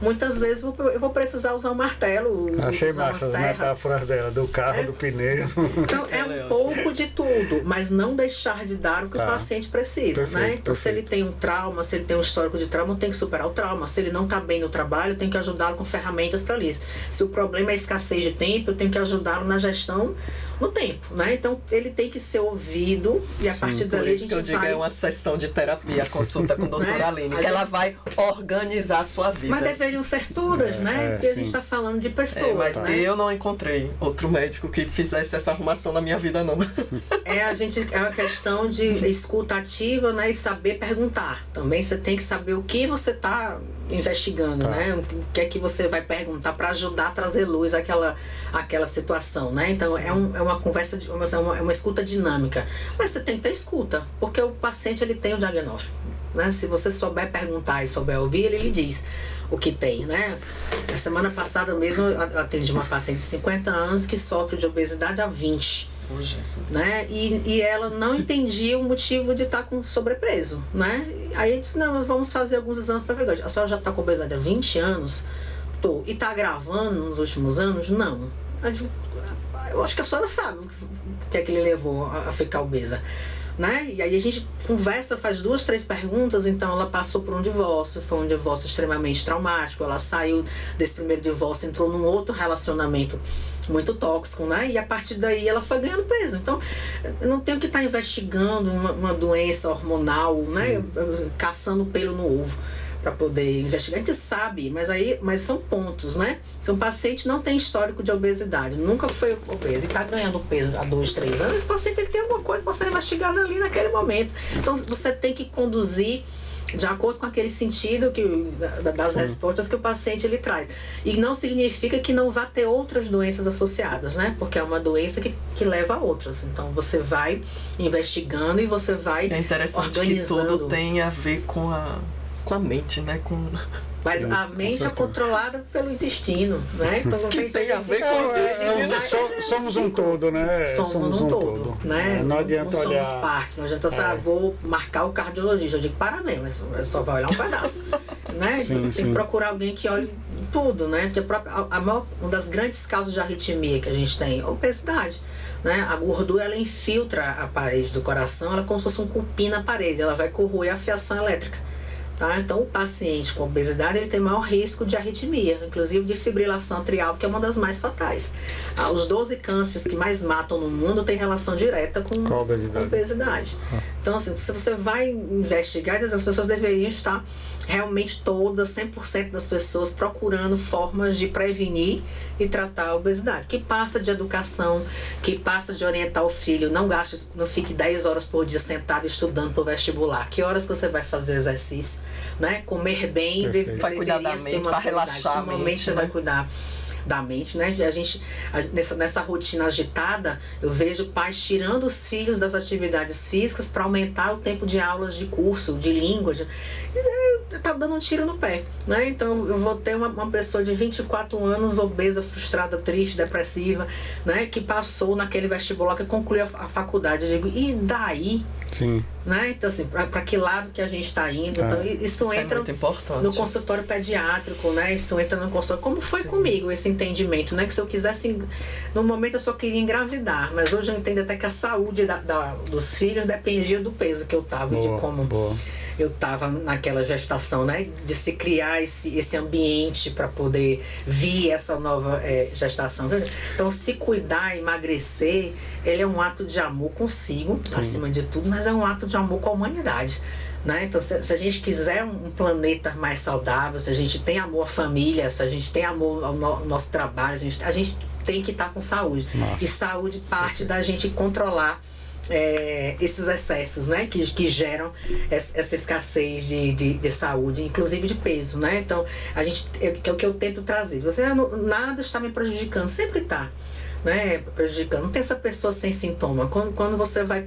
Muitas vezes eu vou precisar usar um martelo, Achei usar massa uma as serra. metáforas dela, do carro, do pneu. Então, é um pouco de tudo, mas não deixar de dar o que o paciente precisa, né? Então, se ele tem um trauma, se ele tem um histórico de trauma, tem que superar o trauma. Se ele não está bem no trabalho, tem que ajudá-lo com ferramentas para isso. Se o problema é escassez de tempo, eu tenho que ajudá-lo na gestão no tempo, né? Então, ele tem que ser ouvido e a partir dali a gente vai... Por isso que eu digo, é uma sessão de terapia, a consulta com a doutora Aline, que ela vai organizar a sua vida. Mas deveriam ser todas, né? Porque a gente está falando de pessoas, mas né? Eu não encontrei outro médico que fizesse essa arrumação na minha vida, não. É uma questão de escuta ativa, né? E saber perguntar. Também você tem que saber o que você está investigando, né? O que é que você vai perguntar para ajudar a trazer luz àquela situação, né? Então é uma conversa, é uma escuta dinâmica. Mas você tem que ter escuta, porque o paciente ele tem o diagnóstico, né? Se você souber perguntar e souber ouvir, ele lhe diz o que tem, né? A semana passada mesmo eu atendi uma paciente de 50 anos que sofre de obesidade há 20. Oh, Jesus. Né? E ela não entendia o motivo de estar com sobrepeso, né? Aí a gente disse, não, nós vamos fazer alguns exames para ver. A senhora já está com obesidade há 20 anos? Tô. E está agravando nos últimos anos? Não. Eu acho que a senhora sabe o que é que lhe levou a ficar obesa, né? E aí a gente conversa, faz 2, 3 perguntas. Então ela passou por um divórcio, foi um divórcio extremamente traumático, ela saiu desse primeiro divórcio, entrou num outro relacionamento muito tóxico, né? E a partir daí ela foi ganhando peso. Então eu não tenho que estar investigando uma doença hormonal, né? Caçando pelo no ovo para poder investigar. A gente sabe, mas são pontos, né? Se um paciente não tem histórico de obesidade, nunca foi obeso e está ganhando peso há 2, 3 anos, esse paciente ele tem alguma coisa para ser investigada ali naquele momento. Então você tem que conduzir de acordo com aquele sentido das respostas que o paciente ele traz. E não significa que não vá ter outras doenças associadas, né? Porque é uma doença que leva a outras. Então você vai investigando e você vai organizando. É interessante que tudo tem a ver com a mente, né? Mas a mente é controlada pelo intestino, né? Então que tem a ver com o intestino. Somos um todo, né? Somos um todo, né? Não adianta olhar. Somos partes, não adianta vou marcar o cardiologista. Eu digo, parabéns, mas só vai olhar um pedaço, né? Você tem que procurar alguém que olhe tudo, né? Porque uma das grandes causas de arritmia que a gente tem é a obesidade. Né? A gordura ela infiltra a parede do coração, ela é como se fosse um cupim na parede, ela vai corroer a fiação elétrica. Tá? Então, o paciente com obesidade ele tem maior risco de arritmia, inclusive de fibrilação atrial, que é uma das mais fatais. Os 12 cânceres que mais matam no mundo têm relação direta com a obesidade. Então, assim, se você vai investigar, as pessoas deveriam estar realmente todas, 100% das pessoas procurando formas de prevenir e tratar a obesidade, que passa de educação, que passa de orientar o filho, não fique 10 horas por dia sentado estudando para o vestibular, que horas que você vai fazer exercício, né? Comer bem, vai cuidar da mente, para relaxar a mente, normalmente você vai cuidar da mente, né? Nessa rotina agitada, eu vejo pais tirando os filhos das atividades físicas para aumentar o tempo de aulas de curso, de língua, tá dando um tiro no pé, né? Então eu vou ter uma pessoa de 24 anos, obesa, frustrada, triste, depressiva, né? Que passou naquele vestibular, que concluiu a faculdade. Eu digo, e daí? Sim. Né? Então, assim, para que lado que a gente está indo? Então, isso entra no consultório pediátrico, né? Isso entra no consultório. Como foi comigo esse entendimento, né? Que se eu quisesse, no momento eu só queria engravidar, mas hoje eu entendo até que a saúde dos filhos dependia do peso que eu tava e de como eu estava naquela gestação, né? De se criar esse ambiente para poder vir essa nova gestação. Então, se cuidar, emagrecer, ele é um ato de amor consigo, acima de tudo, mas é um ato de amor com a humanidade. Né? Então, se a gente quiser um planeta mais saudável, se a gente tem amor à família, se a gente tem amor ao nosso trabalho, a gente tem que estar com saúde. Nossa. E saúde parte da gente controlar esses excessos, né, que geram essa escassez de saúde, inclusive de peso, né? Então, é o que eu tento trazer. Nada está me prejudicando, sempre está, né, prejudicando. Não tem essa pessoa sem sintoma. Quando você vai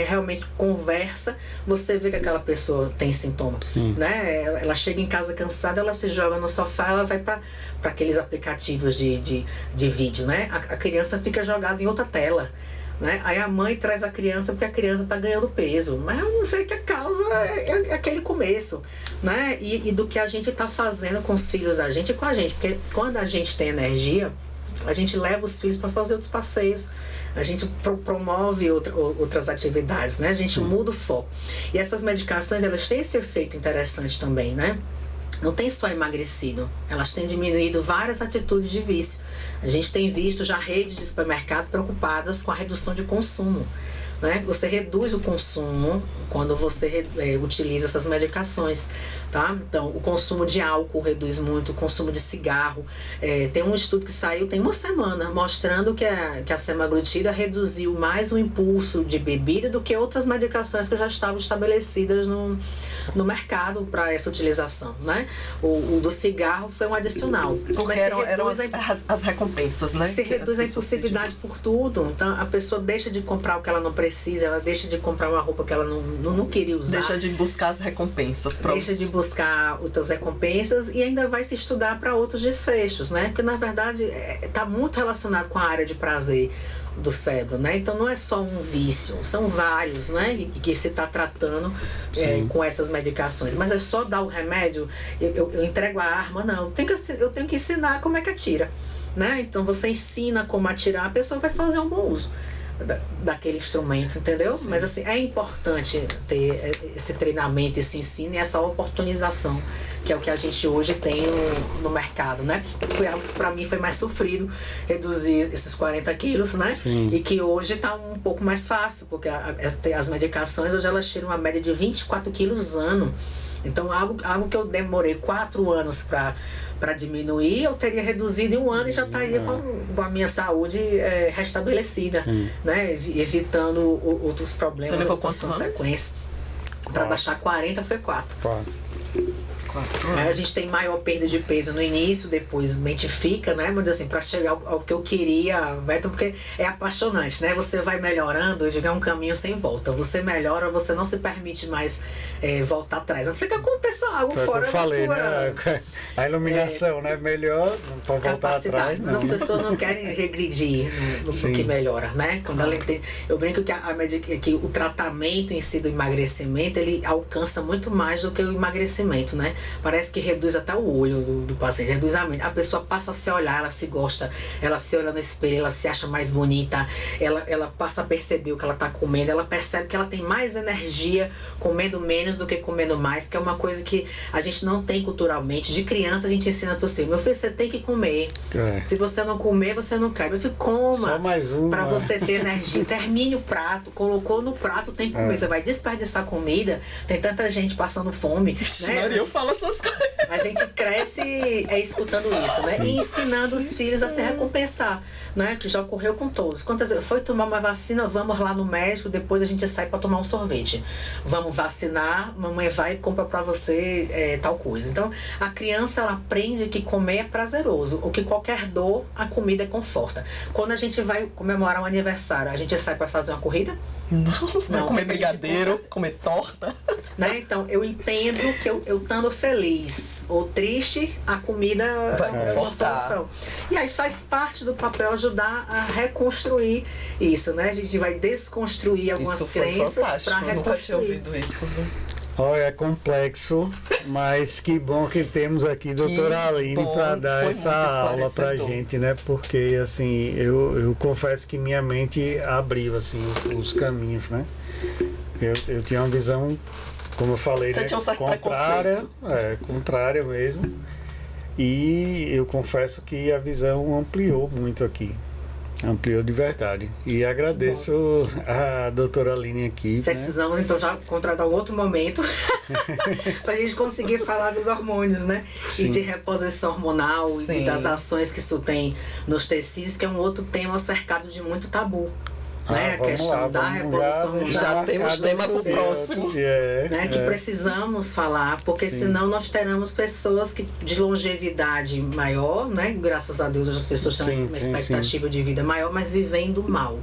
realmente conversa, você vê que aquela pessoa tem sintoma, né? Ela chega em casa cansada, ela se joga no sofá, ela vai para aqueles aplicativos de vídeo, né? A criança fica jogada em outra tela. Né? Aí a mãe traz a criança porque a criança está ganhando peso, mas ela não vê que a causa é aquele começo, né? E do que a gente está fazendo com os filhos da gente e com a gente, porque quando a gente tem energia, a gente leva os filhos para fazer outros passeios, a gente promove outras atividades, né? A gente muda o foco. E essas medicações, elas têm esse efeito interessante também, né? Não tem só emagrecido, elas têm diminuído várias atitudes de vício. A gente tem visto já redes de supermercado preocupadas com a redução de consumo. né? Você reduz o consumo quando você utiliza essas medicações, tá? Então, o consumo de álcool reduz muito, o consumo de cigarro. Tem um estudo que saiu tem uma semana mostrando que a semaglutida reduziu mais o impulso de bebida do que outras medicações que já estavam estabelecidas no mercado para essa utilização, né? O do cigarro foi um adicional. Porque eram as recompensas, né? Se reduz a impulsividade por tudo. Então, a pessoa deixa de comprar o que ela não precisa, ela deixa de comprar uma roupa que ela não queria usar. Deixa de buscar as recompensas. Deixa de buscar outras recompensas e ainda vai se estudar para outros desfechos, né? Porque, na verdade, está muito relacionado com a área de prazer do cérebro, né? Então não é só um vício, são vários, né? Que se está tratando com essas medicações. Mas é só dar o remédio, eu entrego a arma, não. Eu tenho que ensinar como é que atira, né? Então você ensina como atirar, a pessoa vai fazer um bom uso daquele instrumento, entendeu? Sim. Mas assim, é importante ter esse treinamento, esse ensino e essa oportunização, que é o que a gente hoje tem no mercado, né? Para mim foi mais sofrido reduzir esses 40 quilos, né? Sim. E que hoje está um pouco mais fácil, porque as medicações hoje elas tiram uma média de 24 quilos ano. Então algo que eu demorei 4 anos para diminuir, eu teria reduzido em 1 ano e já estaria com a minha saúde restabelecida, né? Evitando outros problemas, Você levou outras consequências. Para baixar 40 foi 4. A gente tem maior perda de peso no início, depois mentifica, né? Mas assim, para chegar ao que eu queria, porque é apaixonante, né? Você vai melhorando, eu digo, é um caminho sem volta. Você melhora, você não se permite mais voltar atrás. Não sei que aconteça algo fora da sua... Né? A iluminação, né? Melhor, não pode voltar atrás. Mas as pessoas não querem regredir no que melhora, né? Quando ela tem, eu brinco que o tratamento em si do emagrecimento, ele alcança muito mais do que o emagrecimento, né? Parece que reduz até o olho do paciente, reduz a mente. A pessoa passa a se olhar, ela se gosta, ela se olha no espelho, ela se acha mais bonita, ela passa a perceber o que ela está comendo, ela percebe que ela tem mais energia comendo menos do que comendo mais, que é uma coisa que a gente não tem culturalmente. De criança a gente ensina para você, meu filho, você tem que comer. Se você não comer, você não quer. Meu filho, coma. Só mais um. Para você ter energia. Termine o prato, colocou no prato, tem que comer. Você vai desperdiçar comida, tem tanta gente passando fome. Né? Eu falo essas coisas. A gente cresce escutando isso, né? E ensinando os filhos a se recompensar, né? Que já ocorreu com todos. Quantas vezes foi tomar uma vacina, vamos lá no médico, depois a gente sai para tomar um sorvete. Vamos vacinar, mamãe vai e compra para você tal coisa. Então, a criança ela aprende que comer é prazeroso, ou que qualquer dor, a comida conforta. Quando a gente vai comemorar um aniversário, a gente sai para fazer uma corrida? Não comer brigadeiro, comer torta. Né? Então, eu entendo que eu estando feliz ou triste, a comida vai é uma solução. E aí faz parte do papel ajudar a reconstruir isso, né? A gente vai desconstruir algumas crenças para reconstruir. Eu nunca tinha ouvido isso. Olha, é complexo, mas que bom que temos aqui doutora Aline para dar essa aula pra gente, né? Porque, assim, eu confesso que minha mente abriu, assim, os caminhos, né? Eu tinha uma visão, como eu falei, você né? tinha um certo contrária, contrária mesmo. E eu confesso que a visão ampliou muito aqui. Ampliou de verdade. E agradeço a doutora Aline aqui. Precisamos, então, já contratar um outro momento para a gente conseguir falar dos hormônios, né? Sim. E de reposição hormonal. Sim. E das ações que isso tem nos tecidos, que é um outro tema cercado de muito tabu. Né? A questão da reposição hormonal. Já temos tema para o próximo. Né? Que precisamos falar, porque senão nós teremos pessoas de longevidade maior, né? Graças a Deus as pessoas têm uma expectativa de vida maior, mas vivendo mal.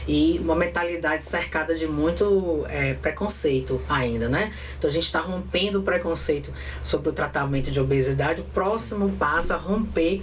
E uma mentalidade cercada de muito preconceito ainda, né? Então a gente está rompendo o preconceito sobre o tratamento de obesidade. O próximo passo é romper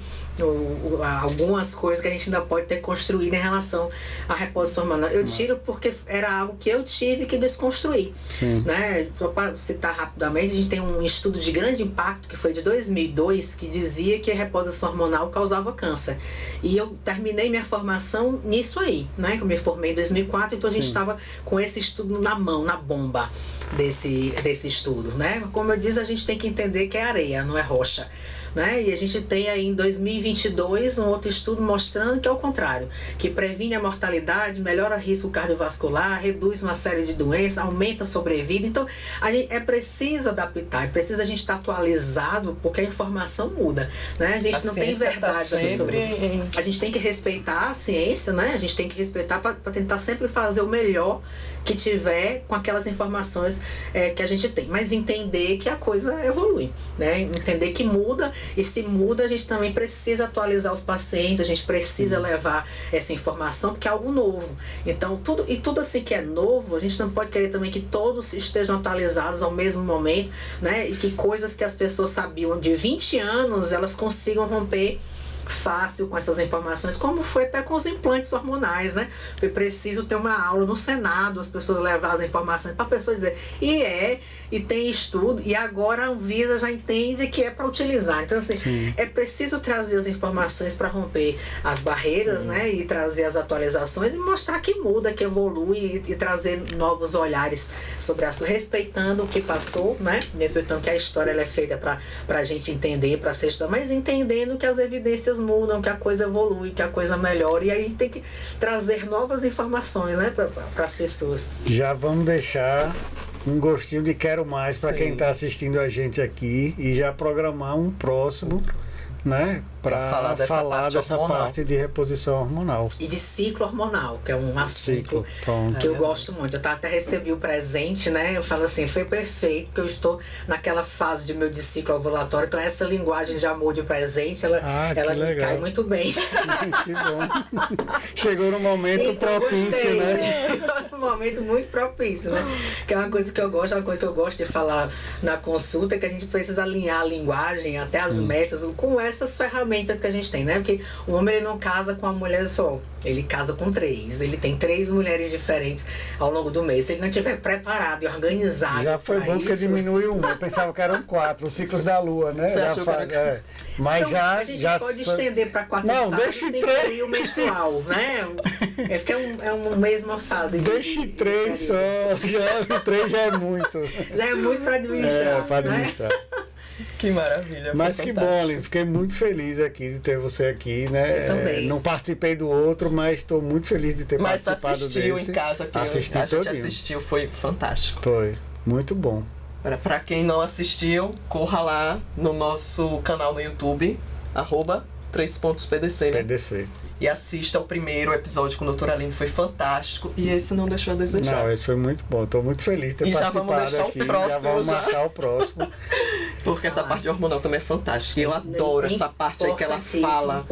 algumas coisas que a gente ainda pode ter construído em relação à reposição hormonal. Eu tiro porque era algo que eu tive que desconstruir. Né? Só para citar rapidamente, a gente tem um estudo de grande impacto que foi de 2002 que dizia que a reposição hormonal causava câncer. E eu terminei minha formação nisso aí, né? Eu me formei em 2004, então a gente estava com esse estudo na mão, na bomba desse estudo, né? Como eu disse, a gente tem que entender que é areia, não é rocha. né? E a gente tem aí em 2022 um outro estudo mostrando que é o contrário, que previne a mortalidade, melhora o risco cardiovascular, reduz uma série de doenças, aumenta a sobrevida. Então, é preciso adaptar, é preciso a gente estar atualizado, porque a informação muda, né? A gente não tem verdade sobre isso. A gente tem que respeitar a ciência, né? A gente tem que respeitar para tentar sempre fazer o melhor que tiver com aquelas informações que a gente tem, mas entender que a coisa evolui, né? Entender que muda, e se muda a gente também precisa atualizar os pacientes, a gente precisa levar essa informação porque é algo novo. Então tudo assim que é novo, a gente não pode querer também que todos estejam atualizados ao mesmo momento, né? E que coisas que as pessoas sabiam de 20 anos elas consigam romper fácil com essas informações, como foi até com os implantes hormonais, né? Foi preciso ter uma aula no Senado, as pessoas levar as informações para a pessoa dizer, e tem estudo, e agora a Anvisa já entende que é para utilizar. Então, assim, é preciso trazer as informações para romper as barreiras, né? E trazer as atualizações e mostrar que muda, que evolui e trazer novos olhares sobre isso, respeitando o que passou, né? Respeitando que a história ela é feita para a gente entender, para ser estudada, mas entendendo que as evidências mudam, que a coisa evolui, que a coisa melhora, e aí tem que trazer novas informações, né, para as pessoas. Já vamos deixar um gostinho de quero mais para quem está assistindo a gente aqui e já programar um próximo, né, para falar dessa parte de reposição hormonal. E de ciclo hormonal, que é um assunto que eu gosto muito. Eu até recebi o presente, né? Eu falo assim, foi perfeito, porque eu estou naquela fase de meu de ciclo ovulatório, então essa linguagem de amor de presente, ela me cai muito bem. Que bom. Chegou no momento então, propício, né? Um momento muito propício, né? Que é uma coisa que eu gosto, uma coisa que eu gosto de falar na consulta, é que a gente precisa alinhar a linguagem, até as metas, com essas ferramentas que a gente tem, né? Porque o homem ele não casa com uma mulher só, ele casa com 3, ele tem 3 mulheres diferentes ao longo do mês. Se ele não estiver preparado e organizado, já foi bom porque diminuiu 1, eu pensava que eram 4, os ciclos da lua, né? Você achou que era... Mas a gente pode estender para 4 fases sem período menstrual, né? É porque é uma mesma fase. Deixe 3 só, 3 já é muito. Já é muito para administrar. Para administrar. Né? Que maravilha. Mas que bom, Aline. Fiquei muito feliz aqui de ter você aqui, né? Eu também. Não participei do outro, mas estou muito feliz de ter participado desse. Mas assistiu em casa, que a gente assistiu, foi fantástico. Foi, muito bom. Para quem não assistiu, corra lá no nosso canal no YouTube, @3PDC, né? PDC. E assista o primeiro episódio com a doutora Aline, foi fantástico. E esse não deixou a desejar. Não, esse foi muito bom. Estou muito feliz de ter participado aqui. Já vamos marcar o próximo. Porque essa parte hormonal também é fantástica. Eu adoro essa parte aí que ela fala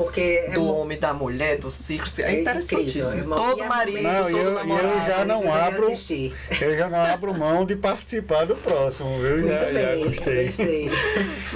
do homem, da mulher, do ciclo. É interessantíssimo. Todo marido, todo namorado. Eu já não abro mão de participar do próximo, viu? Já gostei.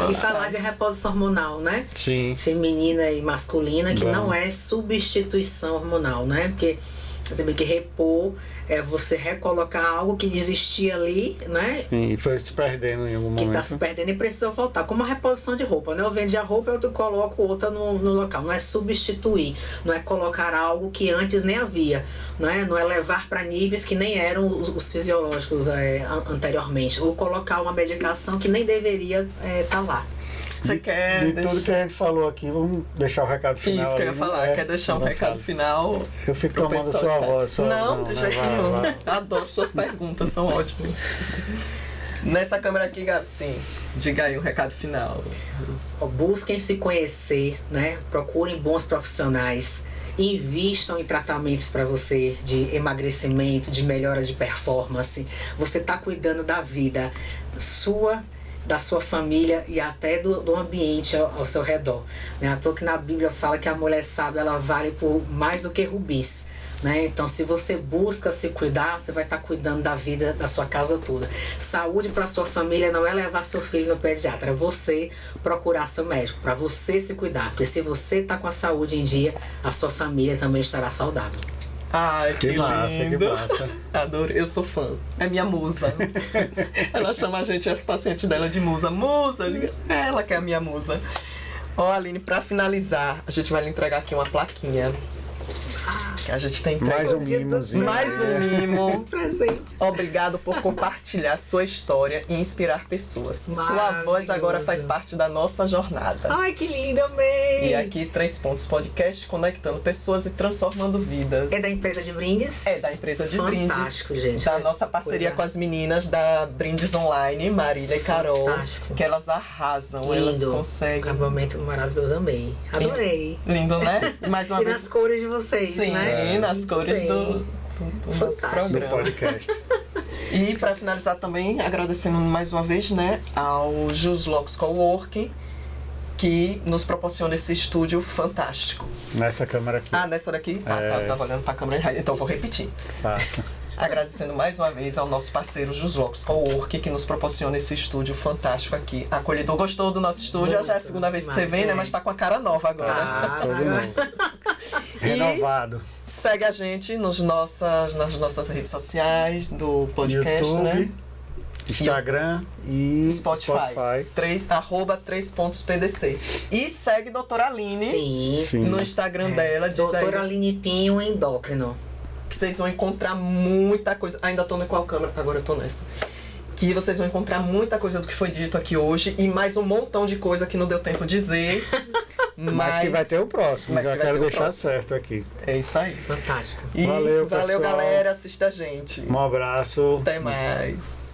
E falar de reposição hormonal, né? Sim. Feminina e masculina, que não é substituição hormonal, né? Porque você vê que repor é você recolocar algo que existia ali, né? Sim, e foi se perdendo em algum momento. Que está se perdendo e precisa voltar. Como a reposição de roupa, né? Eu vendi a roupa e eu coloco outra no local. Não é substituir, não é colocar algo que antes nem havia, né? Não é levar para níveis que nem eram os fisiológicos anteriormente. Ou colocar uma medicação que nem deveria estar lá. Você quer tudo que a gente falou aqui, vamos deixar o recado final. Isso que eu ia falar, quer deixar um recado final? Eu fico tomando sua voz. Não, de jeito nenhum. Adoro suas perguntas, são ótimas. Nessa câmera aqui, gato, sim. Diga aí um recado final. Busquem se conhecer, né? Procurem bons profissionais. Invistam em tratamentos para você de emagrecimento, de melhora de performance. Você está cuidando da vida sua, da sua família e até do ambiente ao seu redor. Né? À toa que na Bíblia fala que a mulher sábia ela vale por mais do que rubis. Né? Então, se você busca se cuidar, você vai estar cuidando da vida da sua casa toda. Saúde para sua família não é levar seu filho no pediatra, é você procurar seu médico, para você se cuidar. Porque se você está com a saúde em dia, a sua família também estará saudável. Ai, que massa, lindo. que massa. Adoro, eu sou fã. É minha musa. Ela chama a gente, as pacientes dela, de musa. Musa! Ela que é a minha musa. Ó, Aline, pra finalizar, a gente vai lhe entregar aqui uma plaquinha. A gente tem Mais um mimozinho. Mais um mimo. Presentes. Obrigado por compartilhar sua história e inspirar pessoas. Sua voz agora faz parte da nossa jornada. Ai, que lindo, amei! E aqui, 3 Pontos Podcast, conectando pessoas e transformando vidas. É da empresa de brindes? É da empresa de Fantástico, brindes. gente. Da nossa parceria com as meninas da Brindes Online, Marília e Carol. Fantástico. Que elas arrasam, Lindo. elas conseguem. Acabamento maravilhoso, amei. Adorei. Lindo, né? Mais uma E vez. nas cores de vocês, Sim, né? nas cores Bem. do nosso Fantástico. Do programa. podcast. E para finalizar também, agradecendo mais uma vez, né, ao Juslocks Coworking, que nos proporciona esse estúdio fantástico. Nessa câmera aqui. Ah, nessa daqui? Tá, eu tava olhando pra câmera errada, então eu vou repetir. Faça. Agradecendo mais uma vez ao nosso parceiro Juslocks Coworking, que nos proporciona esse estúdio fantástico aqui. Acolhedor, gostou do nosso estúdio? Já é a segunda vez que você vem, né? Mas tá com a cara nova agora. Todo mundo. Renovado. Segue a gente nas nossas redes sociais, do podcast, YouTube, né? Instagram e Spotify. 3.pdc. E segue Doutora Aline Sim. no Instagram dela. Diz Doutora aí Aline Pinho, endócrino. que vocês vão encontrar muita coisa. Ainda tô em qual câmera? Agora eu tô nessa. Que vocês vão encontrar muita coisa do que foi dito aqui hoje e mais um montão de coisa que não deu tempo de dizer. Mas que vai ter o próximo, Mas já que vai quero ter o deixar próximo. certo aqui. É isso aí. Fantástico. E Valeu, pessoal. galera. Assista a gente. Um abraço. Até mais.